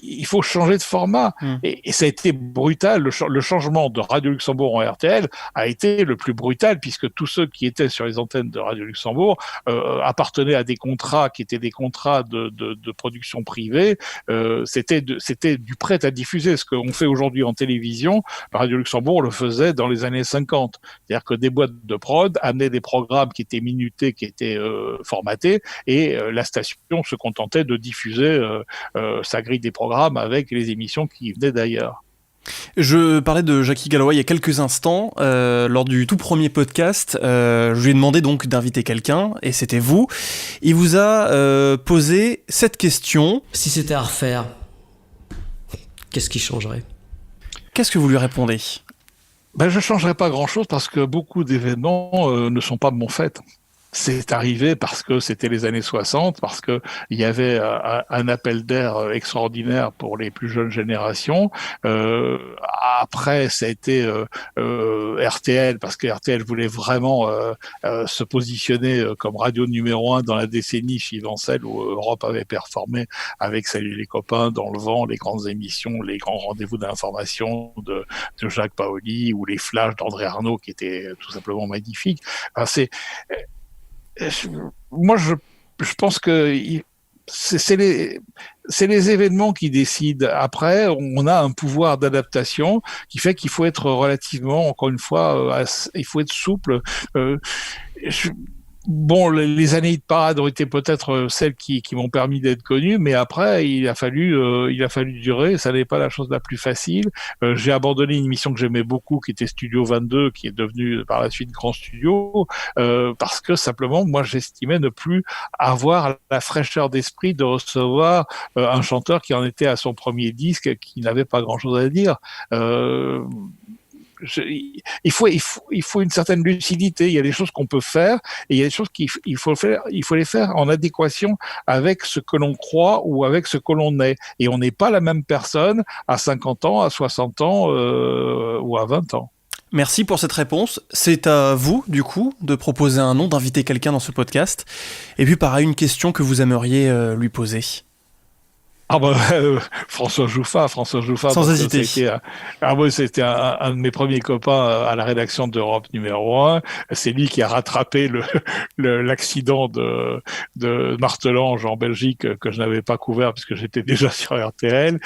il faut changer de format. Et ça a été brutal. Le changement de Radio Luxembourg en RTL a été le plus brutal, puisque tous ceux qui étaient sur les antennes de Radio Luxembourg appartenaient à des contrats qui étaient des contrats de production privée. C'était du prêt à diffuser. Ce qu'on fait aujourd'hui en télévision, Radio Luxembourg le faisait dans les années 50. C'est-à-dire que des boîtes de prod amenaient des programmes qui étaient minutés, qui étaient formatés, et la station se contentait de diffuser sa grille des programmes avec les émissions qui venaient d'ailleurs. Je parlais de Jackie Gallois il y a quelques instants, lors du tout premier podcast, je lui ai demandé donc d'inviter quelqu'un, et c'était vous. Il vous a posé cette question. Si c'était à refaire, qu'est-ce qui changerait ? Qu'est-ce que vous lui répondez ? Je ne changerais pas grand-chose parce que beaucoup d'événements ne sont pas de mon fait. C'est arrivé parce que c'était les années 60, parce que il y avait un appel d'air extraordinaire pour les plus jeunes générations. Après, ça a été RTL, parce que RTL voulait vraiment se positionner comme radio numéro 1 dans la décennie suivant celle où Europe avait performé avec Salut les copains, Dans le vent, les grandes émissions, les grands rendez-vous d'information de Jacques Paoli, ou les flashs d'André Arnaud qui étaient tout simplement magnifiques. Moi, je pense que c'est les événements qui décident. Après, on a un pouvoir d'adaptation qui fait qu'il faut être relativement, encore une fois, il faut être souple. Les années de parade ont été peut-être celles qui m'ont permis d'être connu, mais après il a fallu durer. Ça n'est pas la chose la plus facile. J'ai abandonné une émission que j'aimais beaucoup, qui était Studio 22, qui est devenue par la suite Grand Studio, parce que simplement moi j'estimais ne plus avoir la fraîcheur d'esprit de recevoir un chanteur qui en était à son premier disque, qui n'avait pas grand-chose à dire. Il faut une certaine lucidité. Il y a des choses qu'on peut faire, et il y a des choses qu'il faut faire. Il faut les faire en adéquation avec ce que l'on croit ou avec ce que l'on est. Et on n'est pas la même personne à 50 ans, à 60 ans ou à 20 ans. Merci pour cette réponse. C'est à vous, du coup, de proposer un nom, d'inviter quelqu'un dans ce podcast. Et puis, pareil, une question que vous aimeriez lui poser. François Jouffa, Sans hésiter. C'était un de mes premiers copains à la rédaction d'Europe numéro 1. C'est lui qui a rattrapé l'accident de Martelange en Belgique que je n'avais pas couvert puisque j'étais déjà sur RTL.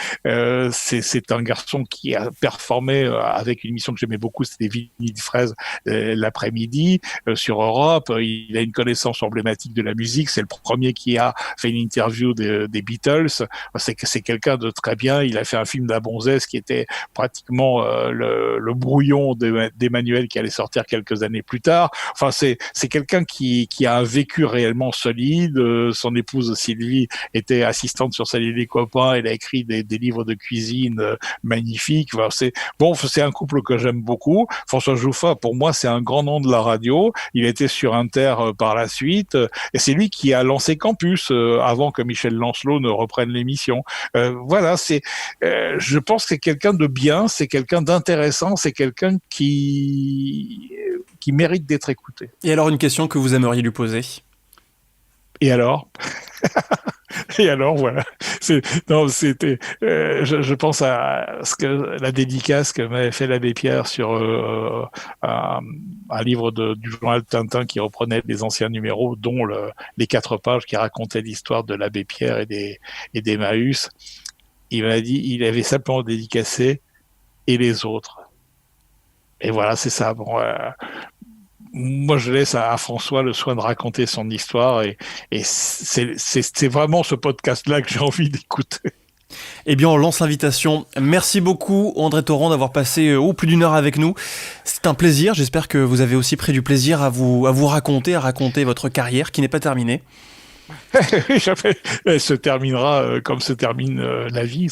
C'est un garçon qui a performé avec une émission que j'aimais beaucoup, c'était Vignes de fraises l'après-midi sur Europe. Il a une connaissance emblématique de la musique. C'est le premier qui a fait une interview des Beatles. C'est quelqu'un de très bien. Il a fait un film d'Abonzès qui était pratiquement le brouillon d'Emmanuel qui allait sortir quelques années plus tard. Enfin, c'est quelqu'un qui a un vécu réellement solide. Son épouse Sylvie était assistante sur Salut les copains. Elle a écrit des livres de cuisine magnifiques. Enfin, c'est un couple que j'aime beaucoup. François Jouffa, pour moi, c'est un grand nom de la radio. Il était sur Inter par la suite. Et c'est lui qui a lancé Campus avant que Michel Lancelot ne reprenne l'émission. Voilà, je pense que c'est quelqu'un de bien, c'est quelqu'un d'intéressant, c'est quelqu'un qui mérite d'être écouté. Et alors, une question que vous aimeriez lui poser? Et alors? Et alors, voilà. Je pense à la dédicace que m'avait fait l'abbé Pierre sur un livre du journal Tintin qui reprenait les anciens numéros, dont les 4 pages qui racontaient l'histoire de l'abbé Pierre et d'Emmaüs. Il m'a dit, il avait simplement dédicacé et les autres. Et voilà, c'est ça. Bon, moi, je laisse à François le soin de raconter son histoire et c'est vraiment ce podcast-là que j'ai envie d'écouter. Eh bien, on lance l'invitation. Merci beaucoup, André Torrent, d'avoir passé plus d'1 heure avec nous. C'est un plaisir. J'espère que vous avez aussi pris du plaisir à vous raconter votre carrière qui n'est pas terminée. Elle se terminera comme se termine la vie.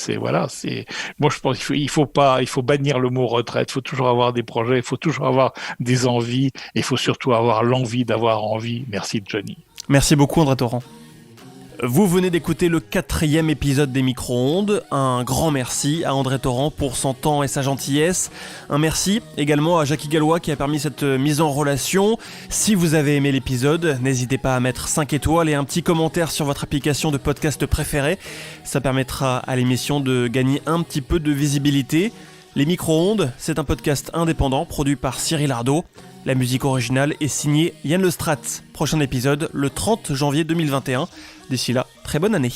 Moi, je pense qu'il faut bannir le mot retraite. Il faut toujours avoir des projets, il faut toujours avoir des envies, et il faut surtout avoir l'envie d'avoir envie. Merci, Johnny. Merci beaucoup, André Torrent. Vous venez d'écouter le 4e épisode des Micro-ondes. Un grand merci à André Torrent pour son temps et sa gentillesse. Un merci également à Jackie Gallois qui a permis cette mise en relation. Si vous avez aimé l'épisode, n'hésitez pas à mettre 5 étoiles et un petit commentaire sur votre application de podcast préférée. Ça permettra à l'émission de gagner un petit peu de visibilité. Les Micro-ondes, c'est un podcast indépendant produit par Cyril Ardo. La musique originale est signée Yann Lestrat. Prochain épisode le 30 janvier 2021. D'ici là, très bonne année.